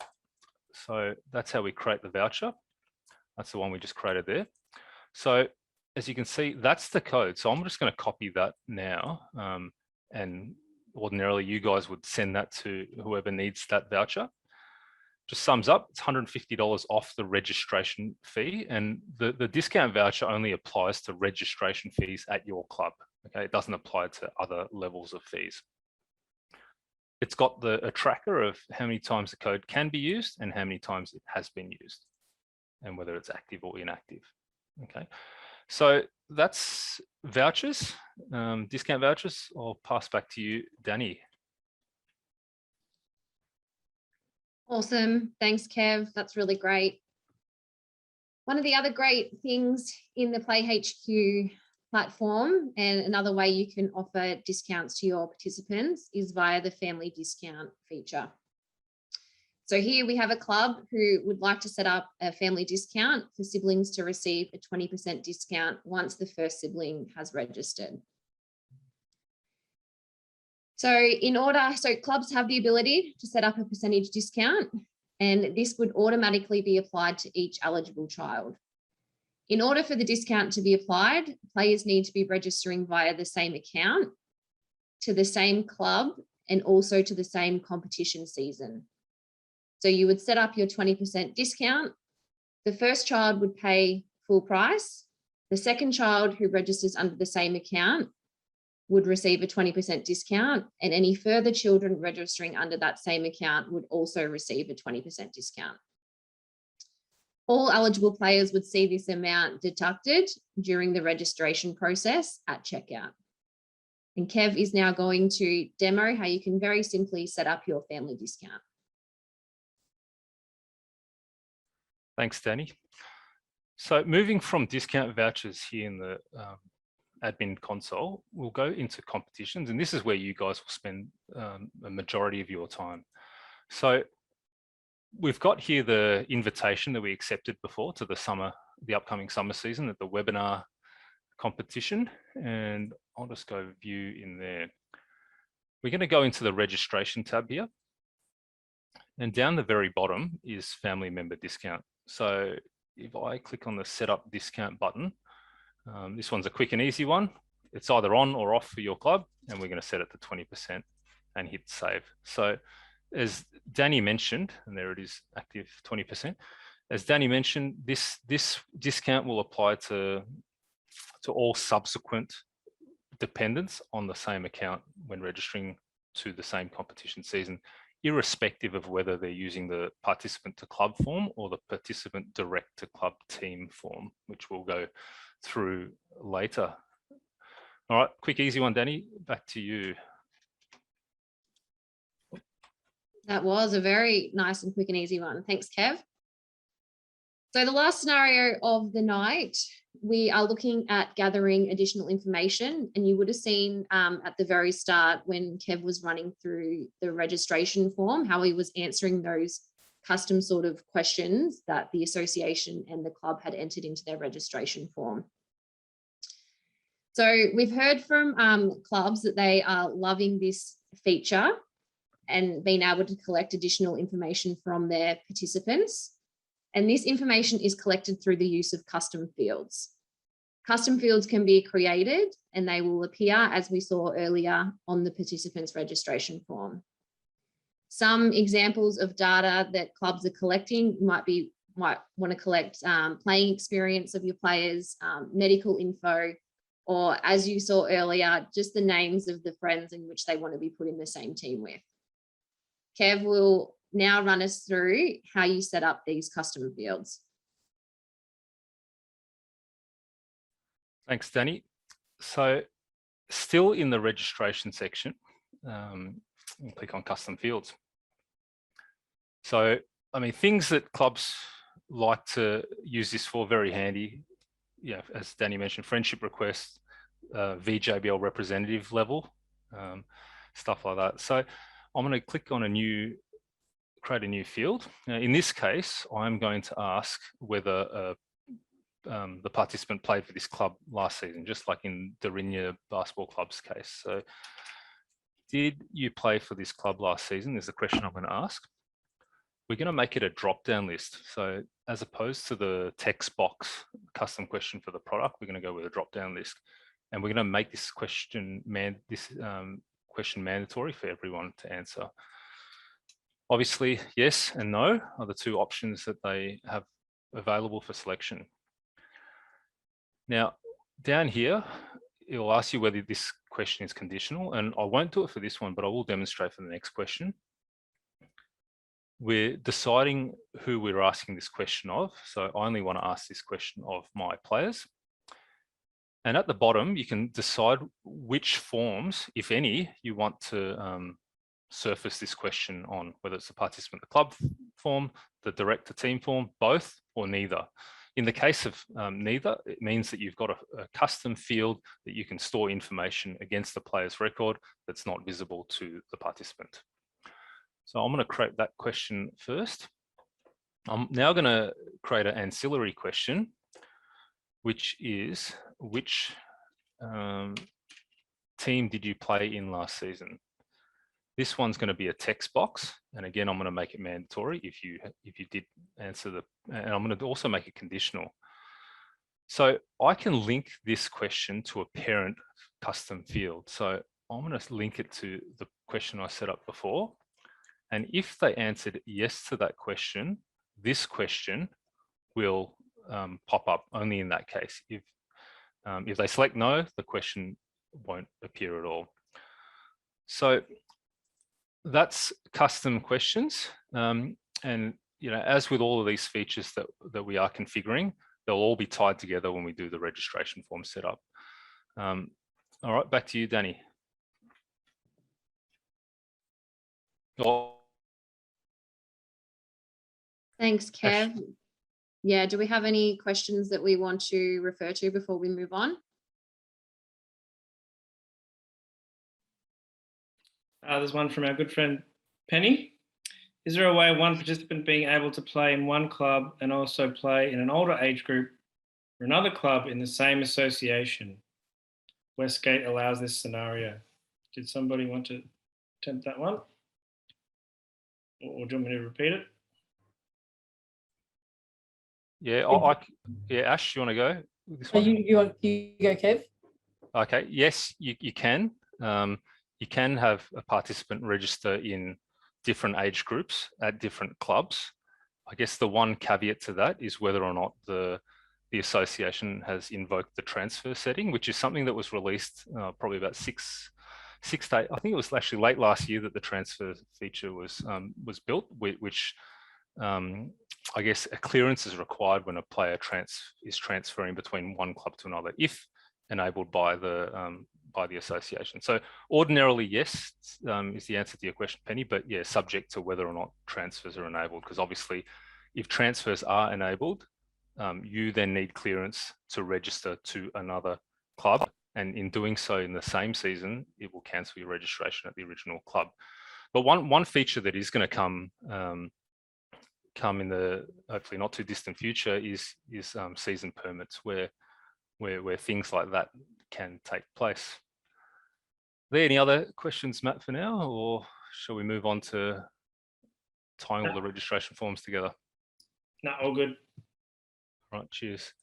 So that's how we create the voucher. That's the one we just created there. So as you can see, that's the code. So I'm just going to copy that now. And ordinarily you guys would send that to whoever needs that voucher. Just sums up, it's $150 off the registration fee. And the discount voucher only applies to registration fees at your club. Okay, it doesn't apply to other levels of fees. It's got a tracker of how many times the code can be used and how many times it has been used, and whether it's active or inactive. Okay, so that's vouchers, discount vouchers. I'll pass back to you, Danny. Awesome. Thanks, Kev. That's really great. One of the other great things in the PlayHQ platform, and another way you can offer discounts to your participants, is via the family discount feature. So here we have a club who would like to set up a family discount for siblings to receive a 20% discount once the first sibling has registered. So clubs have the ability to set up a percentage discount, and this would automatically be applied to each eligible child. In order for the discount to be applied, players need to be registering via the same account, to the same club, and also to the same competition season. So you would set up your 20% discount. The first child would pay full price. The second child who registers under the same account would receive a 20% discount, and any further children registering under that same account would also receive a 20% discount. All eligible players would see this amount deducted during the registration process at checkout. And Kev is now going to demo how you can very simply set up your family discount. Thanks, Danny. So moving from discount vouchers here in the admin console, we'll go into competitions, and this is where you guys will spend a majority of your time. So we've got here the invitation that we accepted before to the upcoming summer season at the webinar competition, and I'll just go view in there. We're going to go into the registration tab here, and down the very bottom is family member discount. So if I click on the setup discount button, this one's a quick and easy one. It's either on or off for your club, and we're going to set it to 20% and hit save. So as Danny mentioned, and there it is, active 20%. As Danny mentioned, this discount will apply to all subsequent dependents on the same account when registering to the same competition season, irrespective of whether they're using the participant to club form or the participant direct to club team form, which we'll go through later. All right, quick, easy one, Danny, back to you. That was a very nice and quick and easy one. Thanks, Kev. So the last scenario of the night, we are looking at gathering additional information, and you would have seen at the very start when Kev was running through the registration form, how he was answering those custom sort of questions that the association and the club had entered into their registration form. So we've heard from clubs that they are loving this feature and being able to collect additional information from their participants. And this information is collected through the use of custom fields. Custom fields can be created and they will appear, as we saw earlier, on the participants' registration form. Some examples of data that clubs are collecting might be might want to collect playing experience of your players, medical info, or as you saw earlier, just the names of the friends in which they want to be put in the same team with. Kev will now run us through how you set up these custom fields. Thanks, Danny. So still in the registration section, you click on custom fields. So, I mean, things that clubs like to use this for, very handy. Yeah, as Danny mentioned, friendship requests, VJBL representative level, stuff like that. So I'm going to click on create a new field. Now, in this case, I'm going to ask whether the participant played for this club last season, just like in Darinya Basketball Club's case. So did you play for this club last season? Is the question I'm going to ask. We're going to make it a drop-down list. So as opposed to the text box custom question for the product, we're going to go with a drop-down list. And we're going to make this question mandatory for everyone to answer. Obviously, yes and no are the two options that they have available for selection. Now, down here, it will ask you whether this question is conditional, and I won't do it for this one, but I will demonstrate for the next question. We're deciding who we're asking this question of. So I only want to ask this question of my players. And at the bottom, you can decide which forms, if any, you want to surface this question on, whether it's the participant, the club form, the direct to team form, both, or neither. In the case of neither, it means that you've got a custom field that you can store information against the player's record that's not visible to the participant. So I'm going to create that question first. I'm now going to create an ancillary question, which is, which team did you play in last season? This one's going to be a text box. And again, I'm going to make it mandatory if you did answer and I'm going to also make it conditional. So I can link this question to a parent custom field. So I'm going to link it to the question I set up before. And if they answered yes to that question, this question will pop up only in that case. If they select no, the question won't appear at all. So that's custom questions. And as with all of these features that we are configuring, they'll all be tied together when we do the registration form setup. All right, back to you, Danny. Thanks, Kev. Yeah, do we have any questions that we want to refer to before we move on? There's one from our good friend, Penny. Is there a way of one participant being able to play in one club and also play in an older age group or another club in the same association? Westgate allows this scenario. Did somebody want to attempt that one? Or do you want me to repeat it? Yeah, yeah, Ash, you want to go with this one? You go, Kev? Okay, yes, you can. You can have a participant register in different age groups at different clubs. I guess the one caveat to that is whether or not the association has invoked the transfer setting, which is something that was released probably about six to eight. I think it was actually late last year that the transfer feature was built, which I guess a clearance is required when a player is transferring between one club to another, if enabled by the association. So ordinarily, yes, is the answer to your question, Penny, but yeah, subject to whether or not transfers are enabled, because obviously if transfers are enabled, you then need clearance to register to another club. And in doing so in the same season, it will cancel your registration at the original club. But one feature that is going to come in the hopefully not too distant future is season permits, where things like that can take place. Are there any other questions, Matt, for now, or shall we move on to tying all the registration forms together? No, all good. All right, cheers.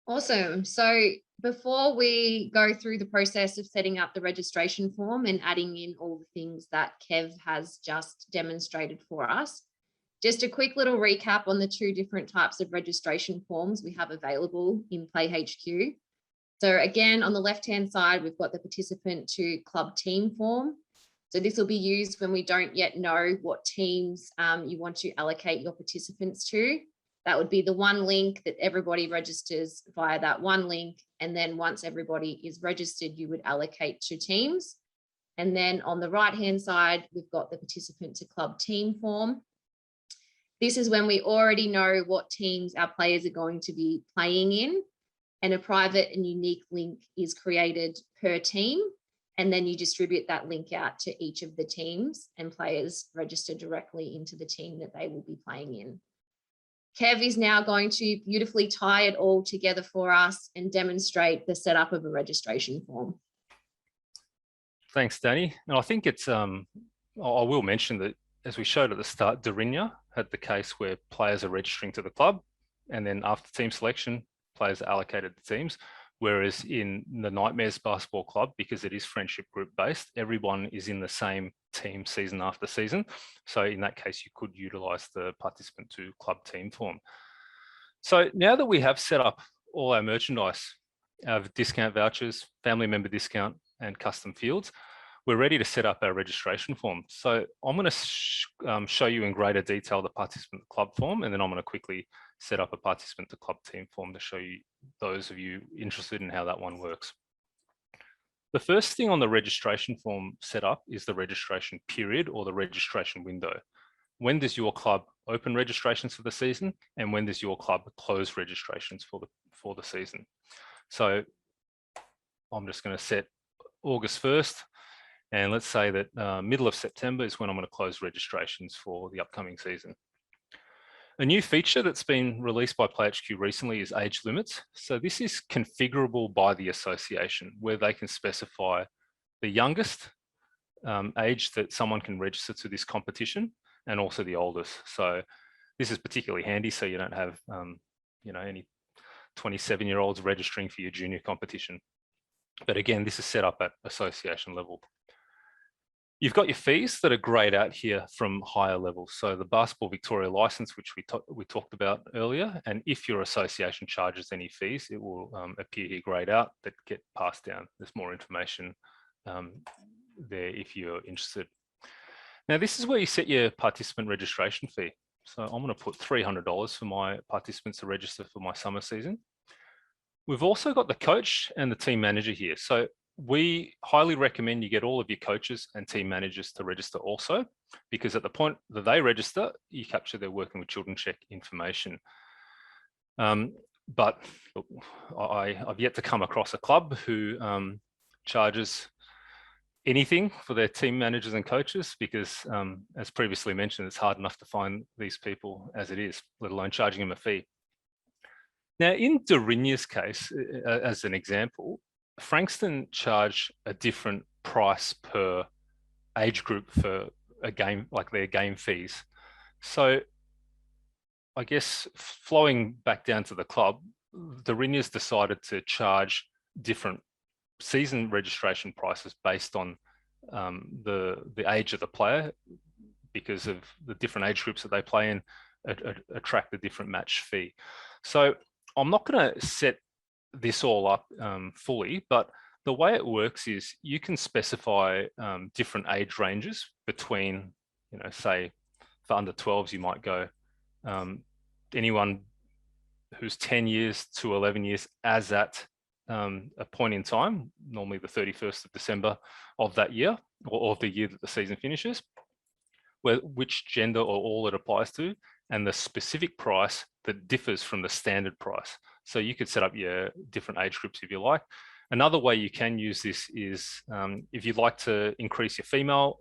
Awesome. So Before we go through the process of setting up the registration form and adding in all the things that Kev has just demonstrated for us, just a quick little recap on the two different types of registration forms we have available in PlayHQ. So again, on the left-hand side, we've got the participant to club team form. So this will be used when we don't yet know what teams you want to allocate your participants to. That would be the one link that everybody registers via that one link. And then once everybody is registered, you would allocate to teams. And then on the right-hand side, we've got the participant to club team form. This is when we already know what teams our players are going to be playing in, and a private and unique link is created per team. And then you distribute that link out to each of the teams, and players register directly into the team that they will be playing in. Kev is now going to beautifully tie it all together for us and demonstrate the setup of a registration form. Thanks, Danny. And I think it's, I will mention that as we showed at the start, Darinya had the case where players are registering to the club, and then after team selection, players are allocated to teams. Whereas in the Nightmares Basketball Club, because it is friendship group based, everyone is in the same team season after season. So in that case, you could utilize the participant to club team form. So now that we have set up all our merchandise, our discount vouchers, family member discount, and custom fields, we're ready to set up our registration form. So I'm going to show you in greater detail the participant club form, and then I'm going to quickly set up a participant to club team form to show you, those of you interested in how that one works. The first thing on the registration form setup is the registration period or the registration window. When does your club open registrations for the season, and when does your club close registrations for the season? So I'm just going to set August 1st, and let's say that middle of September is when I'm going to close registrations for the upcoming season. A new feature that's been released by PlayHQ recently is age limits. So this is configurable by the association, where they can specify the youngest age that someone can register to this competition, and also the oldest. So this is particularly handy, so you don't have any 27-year-olds registering for your junior competition. But again, this is set up at association level. You've got your fees that are grayed out here from higher levels. So the Basketball Victoria license, which we talked about earlier, and if your association charges any fees, it will appear here grayed out that get passed down. There's more information there if you're interested. Now, this is where you set your participant registration fee. So I'm going to put $300 for my participants to register for my summer season. We've also got the coach and the team manager here. So we highly recommend you get all of your coaches and team managers to register also, because at the point that they register, you capture their working with children check information. But I've yet to come across a club who charges anything for their team managers and coaches, because as previously mentioned, it's hard enough to find these people as it is, let alone charging them a fee. Now, in Darinya's case, as an example, Frankston charge a different price per age group for a game, like their game fees. So I guess flowing back down to the club, Darinya's decided to charge different season registration prices based on the age of the player, because of the different age groups that they play in attract a different match fee. So I'm not going to set this all up fully, but the way it works is you can specify different age ranges between, say for under 12s, you might go anyone who's 10 years to 11 years as at a point in time, normally the 31st of December of that year, or of the year that the season finishes, which gender or all it applies to, and the specific price that differs from the standard price. So you could set up your different age groups if you like. Another way you can use this is if you'd like to increase your female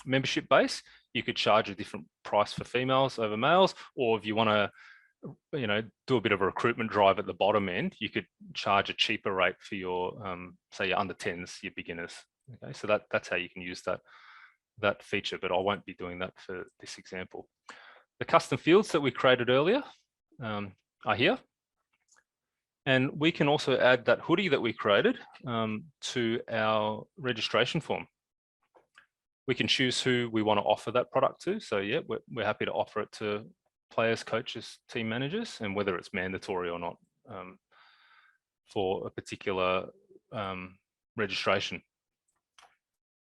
membership base, you could charge a different price for females over males, or if you want to do a bit of a recruitment drive at the bottom end, you could charge a cheaper rate for your say your under 10s, your beginners. Okay, so that's how you can use that feature, but I won't be doing that for this example. The custom fields that we created earlier are here, And we can also add that hoodie that we created to our registration form. We can choose who we want to offer that product to. So yeah, we're happy to offer it to players, coaches, team managers, and whether it's mandatory or not for a particular registration.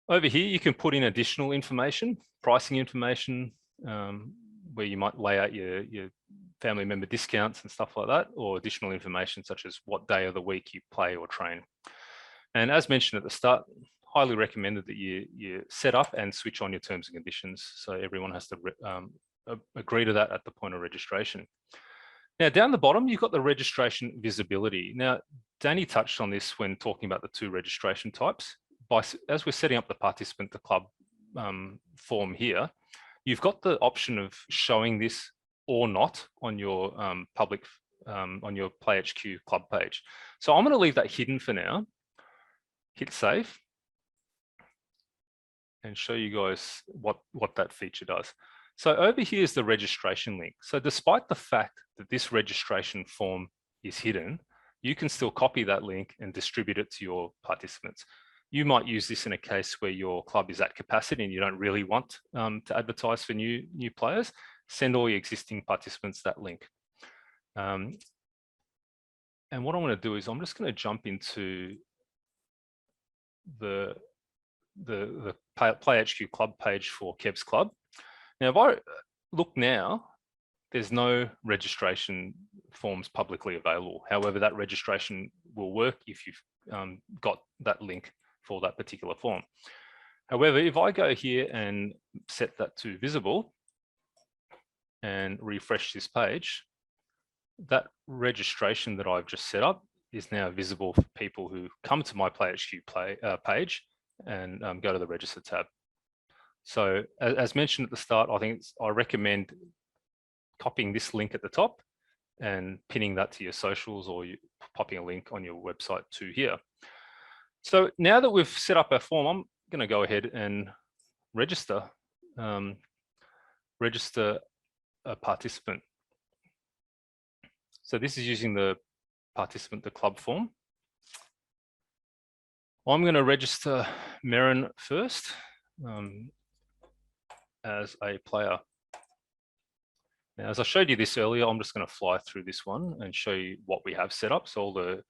Over here, you can put in additional information, pricing information, where you might lay out your family member discounts and stuff like that, or additional information such as what day of the week you play or train. And as mentioned at the start, highly recommended that you set up and switch on your terms and conditions. So everyone has to agree to that at the point of registration. Now, down the bottom, you've got the registration visibility. Now, Danny touched on this when talking about the two registration types. As we're setting up the participant to club form here, you've got the option of showing this or not on your public, on your PlayHQ club page. So I'm going to leave that hidden for now. Hit save and show you guys what that feature does. So over here is the registration link. So despite the fact that this registration form is hidden, you can still copy that link and distribute it to your participants. You might use this in a case where your club is at capacity and you don't really want to advertise for new players. Send all your existing participants that link. And what I want to do is I'm just going to jump into the PlayHQ club page for Kev's club. Now, if I look now, there's no registration forms publicly available. However, that registration will work if you've got that link for that particular form. However, if I go here and set that to visible and refresh this page, that registration that I've just set up is now visible for people who come to my PlayHQ page and go to the register tab. So as mentioned at the start, I recommend copying this link at the top and pinning that to your socials, or popping a link on your website to here. So now that we've set up our form, I'm going to go ahead and register a participant. So this is using the participant to club form. I'm going to register Merrin first as a player. Now, as I showed you this earlier, I'm just going to fly through this one and show you what we have set up. So all the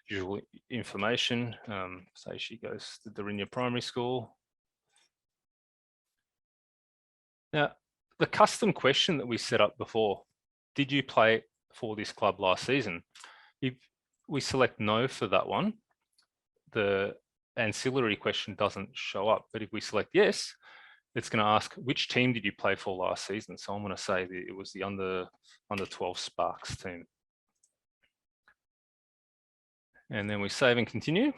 usual information, say she goes to the Rinya Primary School. Now, the custom question that we set up before, did you play for this club last season? If we select no for that one, the ancillary question doesn't show up. But if we select yes, it's going to ask, which team did you play for last season? So I'm going to say that it was the under 12 Sparks team. And then we save and continue.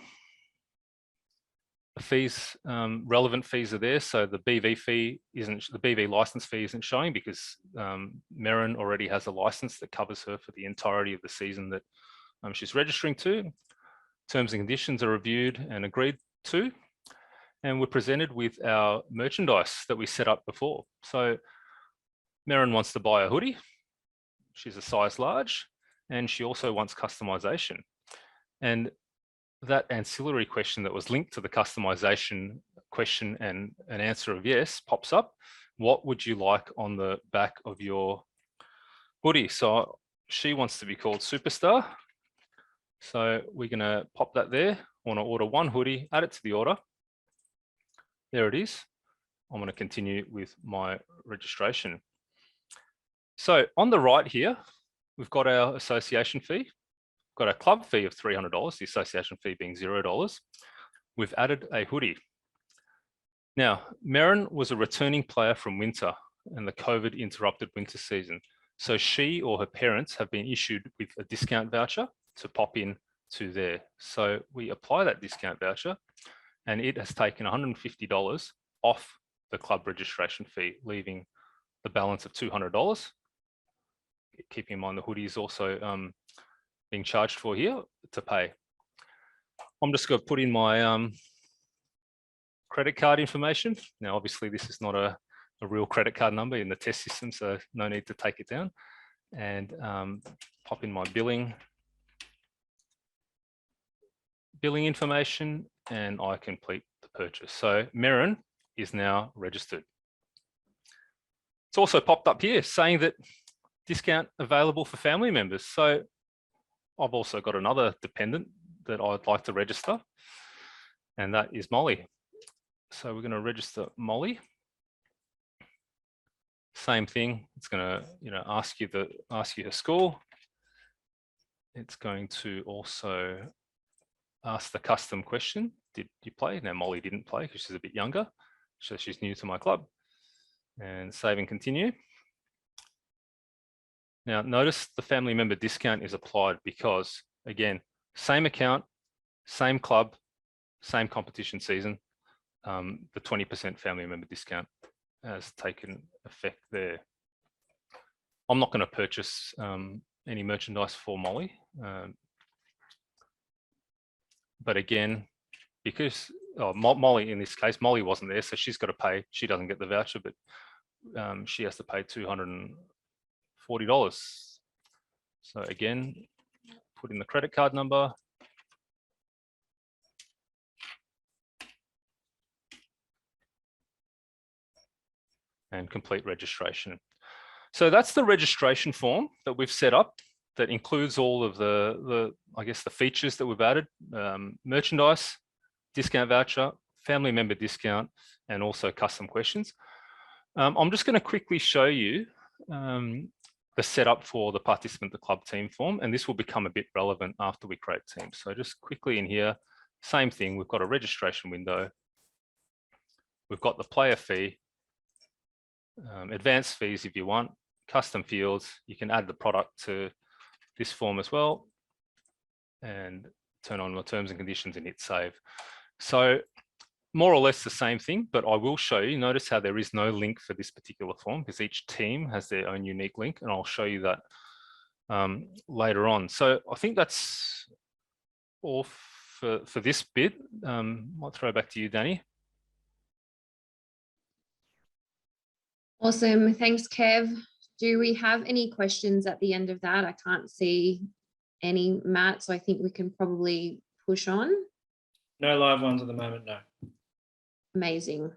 The fees, relevant fees are there. So the BV fee isn't, the BV license fee isn't showing because Merrin already has a license that covers her for the entirety of the season that she's registering to. Terms and conditions are reviewed and agreed to. And we're presented with our merchandise that we set up before. So Merrin wants to buy a hoodie. She's a size large, and she also wants customization. And that ancillary question that was linked to the customization question and an answer of yes pops up. What would you like on the back of your hoodie? So she wants to be called Superstar. So we're going to pop that there. I want to order one hoodie, add it to the order. There it is. I'm going to continue with my registration. So on the right here, we've got our association fee. We've got our club fee of $300, the association fee being $0. We've added a hoodie. Now, Merrin was a returning player from winter and the COVID interrupted winter season. So she or her parents have been issued with a discount voucher to pop in to there. So we apply that discount voucher and it has taken $150 off the club registration fee, leaving the balance of $200. Keeping in mind the hoodie is also being charged for here to pay. I'm just going to put in my credit card information. Now, obviously, this is not a real credit card number in the test system, so no need to take it down. And pop in my billing billing information, and I complete the purchase. So Merrin is now registered. It's also popped up here saying that discount available for family members. So I've also got another dependent that I'd like to register, and that is Molly. So we're going to register Molly. Same thing. It's going to, ask you her score. It's going to also ask the custom question. Did you play? Now Molly didn't play because she's a bit younger, so she's new to my club. And save and continue. Now notice the family member discount is applied because, again, same account, same club, same competition season. The 20% family member discount has taken effect there. I'm not going to purchase any merchandise for Molly. But again, because Molly, in this case, Molly wasn't there, so she's got to pay. She doesn't get the voucher, but she has to pay $240. So again, put in the credit card number. And complete registration. So that's the registration form that we've set up that includes all of the features that we've added, merchandise, discount voucher, family member discount, and also custom questions. I'm just going to quickly show you the setup for the participant, the club team form, and this will become a bit relevant after we create teams. So just quickly in here, same thing, we've got a registration window. We've got the player fee, advanced fees if you want, custom fields. You can add the product to this form as well and turn on the terms and conditions and hit save. So more or less the same thing, but I will show you. Notice how there is no link for this particular form because each team has their own unique link, and I'll show you that later on. So I think that's all for this bit. I'll throw back to you, Danny. Awesome. Thanks, Kev. Do we have any questions at the end of that? I can't see any, Matt, so I think we can probably push on. No live ones at the moment, no. Amazing.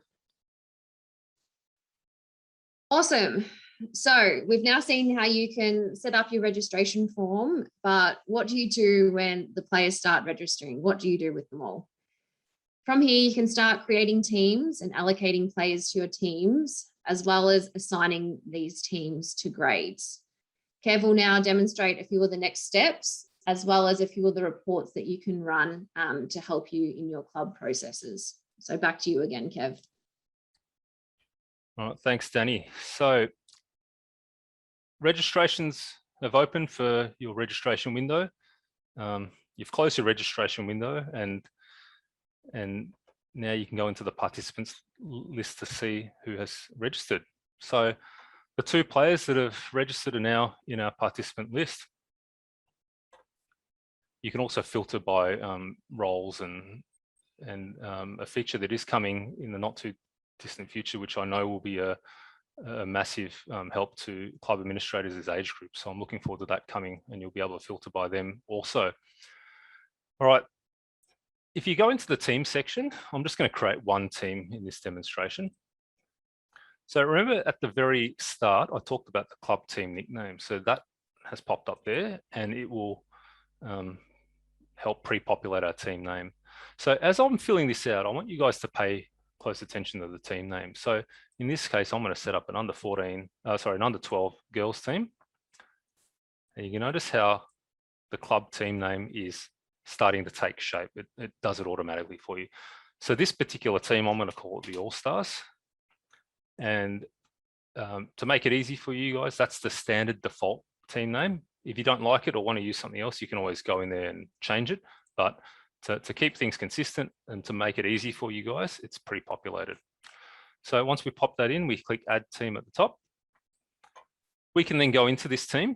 Awesome. So we've now seen how you can set up your registration form, but what do you do when the players start registering? What do you do with them all? From here, you can start creating teams and allocating players to your teams, as well as assigning these teams to grades. Kev will now demonstrate a few of the next steps, as well as a few of the reports that you can run to help you in your club processes. So back to you again, Kev. All right, thanks, Danny. So registrations have opened for your registration window. You've closed your registration window, and now you can go into the participants list to see who has registered. So the 2 players that have registered are now in our participant list. You can also filter by roles and a feature that is coming in the not too distant future, which I know will be a massive help to club administrators as age groups. So I'm looking forward to that coming, and you'll be able to filter by them also. All right. If you go into the team section, I'm just going to create one team in this demonstration. So remember at the very start, I talked about the club team nickname. So that has popped up there, and it will help pre-populate our team name. So as I'm filling this out, I want you guys to pay close attention to the team name. So in this case, I'm going to set up an under 12 girls team. And you can notice how the club team name is starting to take shape. It does it automatically for you. So this particular team, I'm going to call it the All-Stars. And to make it easy for you guys, that's the standard default team name. If you don't like it or want to use something else, you can always go in there and change it. But to keep things consistent and to make it easy for you guys, it's pre-populated. So once we pop that in, we click Add Team at the top. We can then go into this team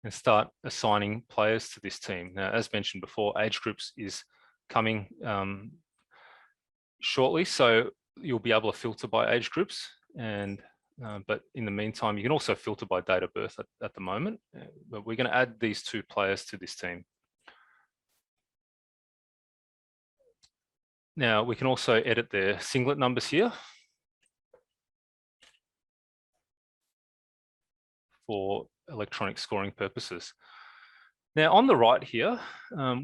and start assigning players to this team. Now, as mentioned before, age groups is coming shortly, so you'll be able to filter by age groups. And but in the meantime, you can also filter by date of birth at the moment. But we're going to add these 2 players to this team. Now we can also edit their singlet numbers here for electronic scoring purposes. Now on the right here,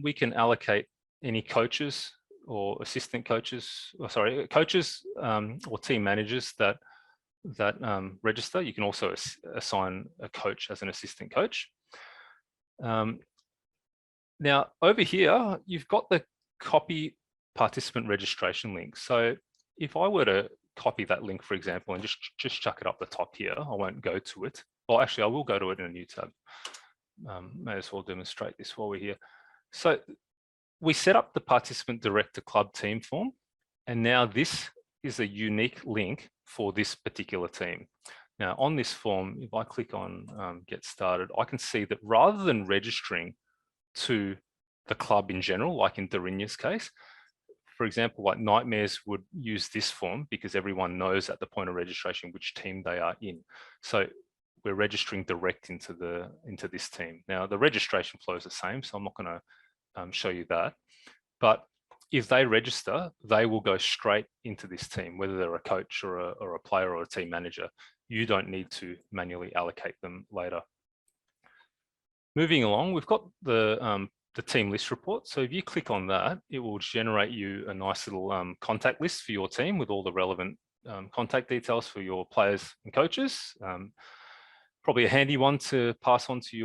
we can allocate any coaches or assistant coaches, coaches or team managers that register. You can also assign a coach as an assistant coach. Now over here, you've got the copy participant registration link. So if I were to copy that link, for example, and just chuck it up the top here, I won't go to it. Well, actually, I will go to it in a new tab. May as well demonstrate this while we're here. So we set up the participant direct to club team form, and now this is a unique link for this particular team. Now on this form, if I click on get started, I can see that rather than registering to the club in general, like in Darinya's case, for example, like Nightmares would use this form because everyone knows at the point of registration which team they are in. So we're registering direct into this team. Now the registration flow is the same, so I'm not going to show you that. But if they register, they will go straight into this team, whether they're a coach or a player or a team manager. You don't need to manually allocate them later. Moving along, we've got the team list report. So if you click on that, it will generate you a nice little contact list for your team with all the relevant contact details for your players and coaches. Probably a handy one to pass on to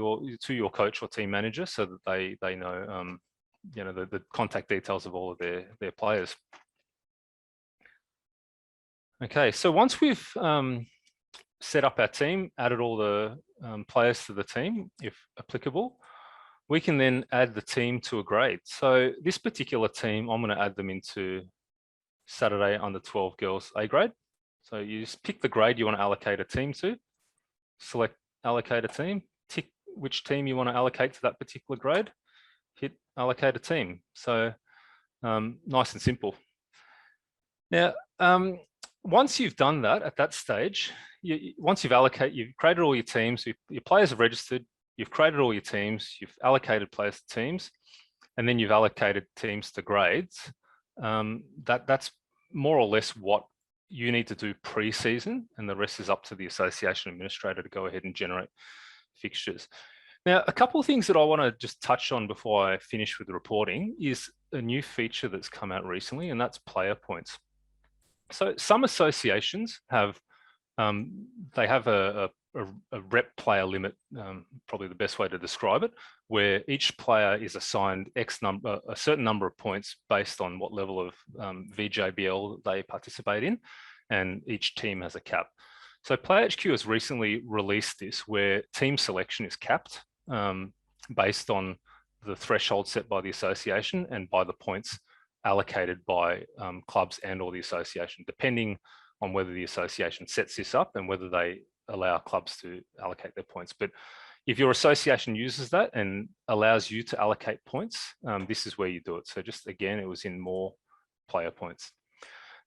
your coach or team manager so that they know the contact details of all of their players. Okay, so once we've set up our team, added all the players to the team, if applicable, we can then add the team to a grade. So this particular team, I'm going to add them into Saturday under 12 girls A grade. So you just pick the grade you want to allocate a team to, select allocate a team, tick which team you want to allocate to that particular grade, hit allocate a team. So nice and simple. Now, once you've done that at that stage, once you've created all your teams, your players have registered, you've created all your teams, you've allocated players to teams, and then you've allocated teams to grades. That's more or less what you need to do pre-season, and the rest is up to the association administrator to go ahead and generate fixtures. Now, a couple of things that I want to just touch on before I finish with the reporting is a new feature that's come out recently, and that's player points. So some associations have they have a rep player limit, probably the best way to describe it, where each player is assigned a certain number of points based on what level of VJBL they participate in, and each team has a cap. So PlayHQ has recently released this where team selection is capped based on the threshold set by the association and by the points allocated by clubs and or the association, depending on whether the association sets this up and whether they allow clubs to allocate their points. But if your association uses that and allows you to allocate points, this is where you do it. So just again, it was in more player points.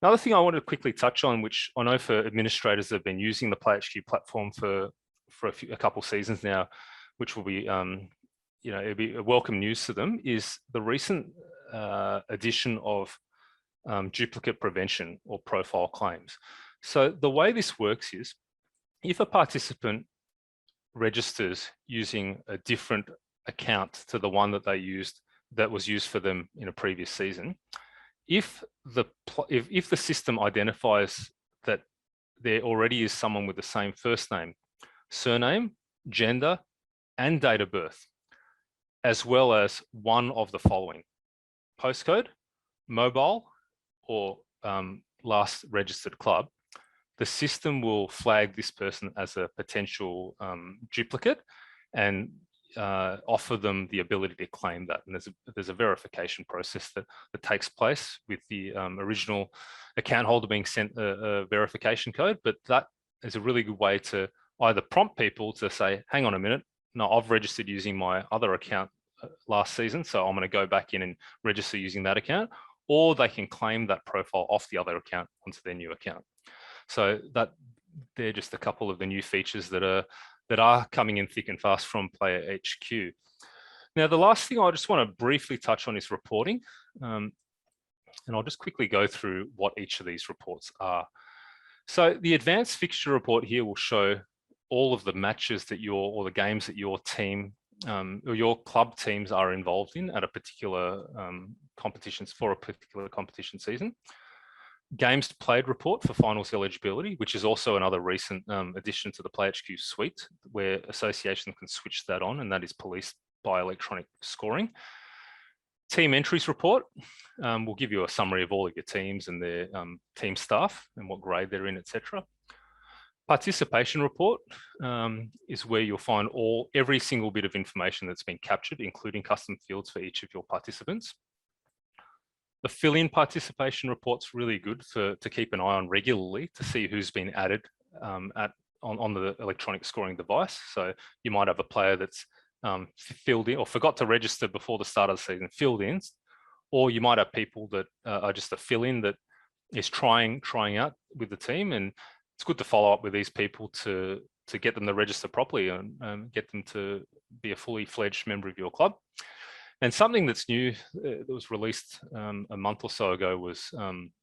Another thing I wanted to quickly touch on, which I know for administrators that have been using the PlayHQ platform for a couple of seasons now, which will be, it'll be a welcome news to them, is the recent addition of duplicate prevention or profile claims. So the way this works is, if a participant registers using a different account to the one that they used, that was used for them in a previous season, if the system identifies that there already is someone with the same first name, surname, gender, and date of birth, as well as one of the following: postcode, mobile, or last registered club, the system will flag this person as a potential duplicate and offer them the ability to claim that. And there's a verification process that takes place with the original account holder being sent a verification code. But that is a really good way to either prompt people to say, hang on a minute, no, I've registered using my other account last season, so I'm going to go back in and register using that account, or they can claim that profile off the other account onto their new account. So that they're just a couple of the new features that are coming in thick and fast from PlayHQ. Now, the last thing I just want to briefly touch on is reporting. and I'll just quickly go through what each of these reports are. So the advanced fixture report here will show all of the matches that or the games that your team or your club teams are involved in at a particular competitions for a particular competition season. Games played report for finals eligibility, which is also another recent addition to the PlayHQ suite, where associations can switch that on, and that is policed by electronic scoring. Team entries report will give you a summary of all of your teams and their team staff and what grade they're in, etc. Participation report is where you'll find every single bit of information that's been captured, including custom fields for each of your participants. The fill-in participation report's really good to keep an eye on regularly to see who's been added on the electronic scoring device. So you might have a player that's filled in or forgot to register before the start of the season, filled in, or you might have people that are just a fill-in that is trying out with the team, and it's good to follow up with these people to get them to register properly and get them to be a fully fledged member of your club. And something that's new that was released a month or so ago was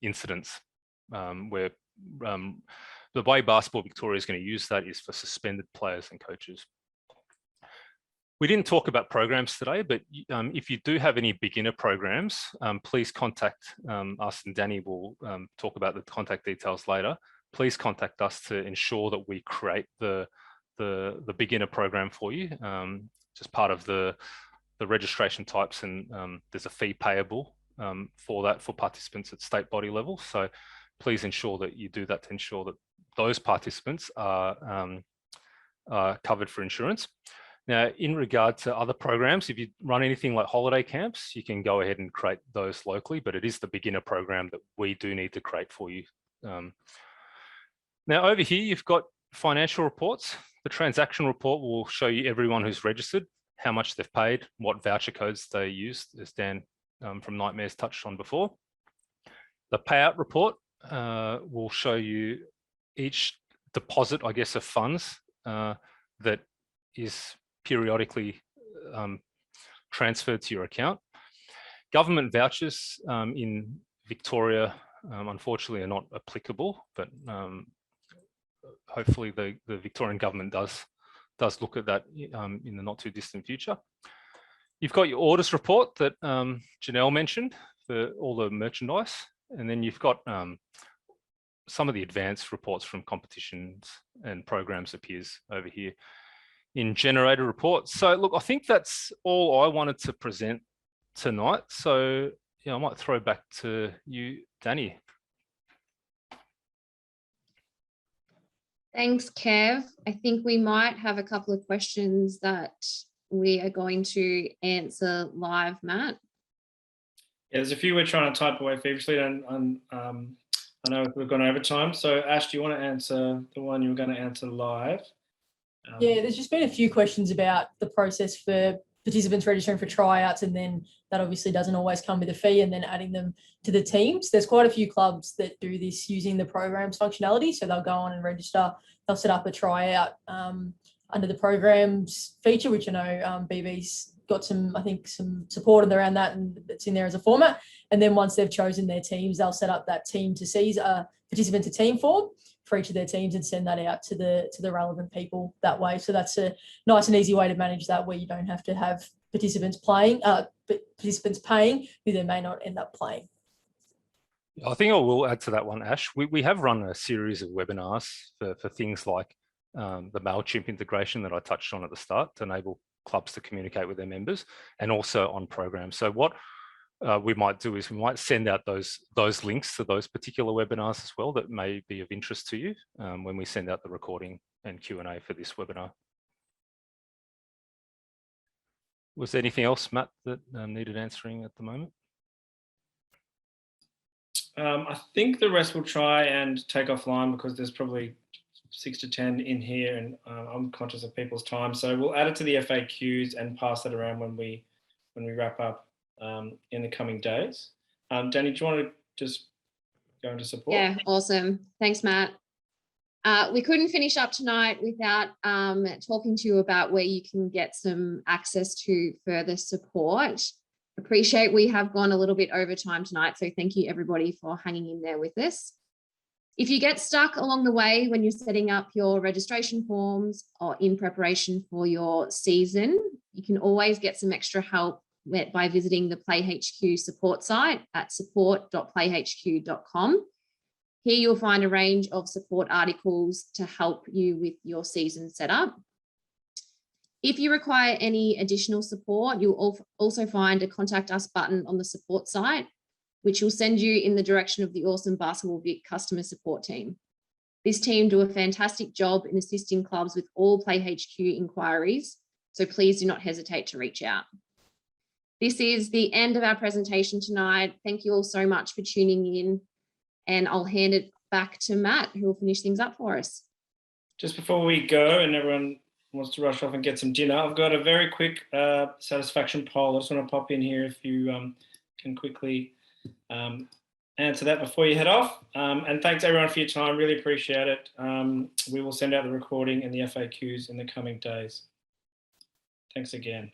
incidents, where the way Basketball Victoria is going to use that is for suspended players and coaches. We didn't talk about programs today, but if you do have any beginner programs, please contact us, and Danny will talk about the contact details later. Please contact us to ensure that we create the beginner program for you. Just part of the registration types, and there's a fee payable for that for participants at state body level. So please ensure that you do that to ensure that those participants are covered for insurance. Now, in regard to other programs, if you run anything like holiday camps, you can go ahead and create those locally, but it is the beginner program that we do need to create for you. Now, over here, you've got financial reports. The transaction report will show you everyone who's registered, how much they've paid, what voucher codes they used, as Dan from Nightmares touched on before. The payout report will show you each deposit, I guess, of funds that is periodically transferred to your account. Government vouchers in Victoria, unfortunately, are not applicable, but hopefully the Victorian government does look at that in the not too distant future. You've got your orders report that Janelle mentioned for all the merchandise, and then you've got some of the advanced reports from competitions and programs appears over here in generator reports. So look, I think that's all I wanted to present tonight. So yeah, I might throw back to you, Danny. Thanks, Kev. I think we might have a couple of questions that we are going to answer live, Matt. Yeah, there's a few we're trying to type away feverishly, and I know we've gone over time. So Ash, do you want to answer the one you were going to answer live? Yeah, there's just been a few questions about the process for participants registering for tryouts, and then that obviously doesn't always come with a fee, and then adding them to the teams. There's quite a few clubs that do this using the programs functionality. So they'll go on and register, they'll set up a tryout under the programs feature, which I know BB's got some, I think, some support around that, and it's in there as a format. And then once they've chosen their teams, they'll set up that team to seize a participant to team form for each of their teams and send that out to the relevant people that way. So that's a nice and easy way to manage that, where you don't have to have participants paying who they may not end up playing. I think I will add to that one, Ash. We have run a series of webinars for things like the MailChimp integration that I touched on at the start to enable clubs to communicate with their members, and also on programs. So what we might do is we might send out those links to those particular webinars as well that may be of interest to you when we send out the recording and Q&A for this webinar. Was there anything else, Matt, that needed answering at the moment? I think the rest we'll try and take offline, because there's probably 6 to 10 in here, and I'm conscious of people's time. So we'll add it to the FAQs and pass that around when we wrap up in the coming days. Danny, do you want to just go into support? Yeah, awesome. Thanks, Matt. We couldn't finish up tonight without talking to you about where you can get some access to further support. Appreciate we have gone a little bit over time tonight, so thank you everybody for hanging in there with us. If you get stuck along the way when you're setting up your registration forms or in preparation for your season, you can always get some extra help by visiting the PlayHQ support site at support.playhq.com. Here you'll find a range of support articles to help you with your season setup. If you require any additional support, you'll also find a contact us button on the support site, which will send you in the direction of the awesome Basketball Vic customer support team. This team do a fantastic job in assisting clubs with all PlayHQ inquiries, so please do not hesitate to reach out. This is the end of our presentation tonight. Thank you all so much for tuning in, and I'll hand it back to Matt, who will finish things up for us. Just before we go and everyone wants to rush off and get some dinner, I've got a very quick satisfaction poll. I just want to pop in here if you can quickly answer that before you head off. And thanks everyone for your time, really appreciate it. We will send out the recording and the FAQs in the coming days. Thanks again.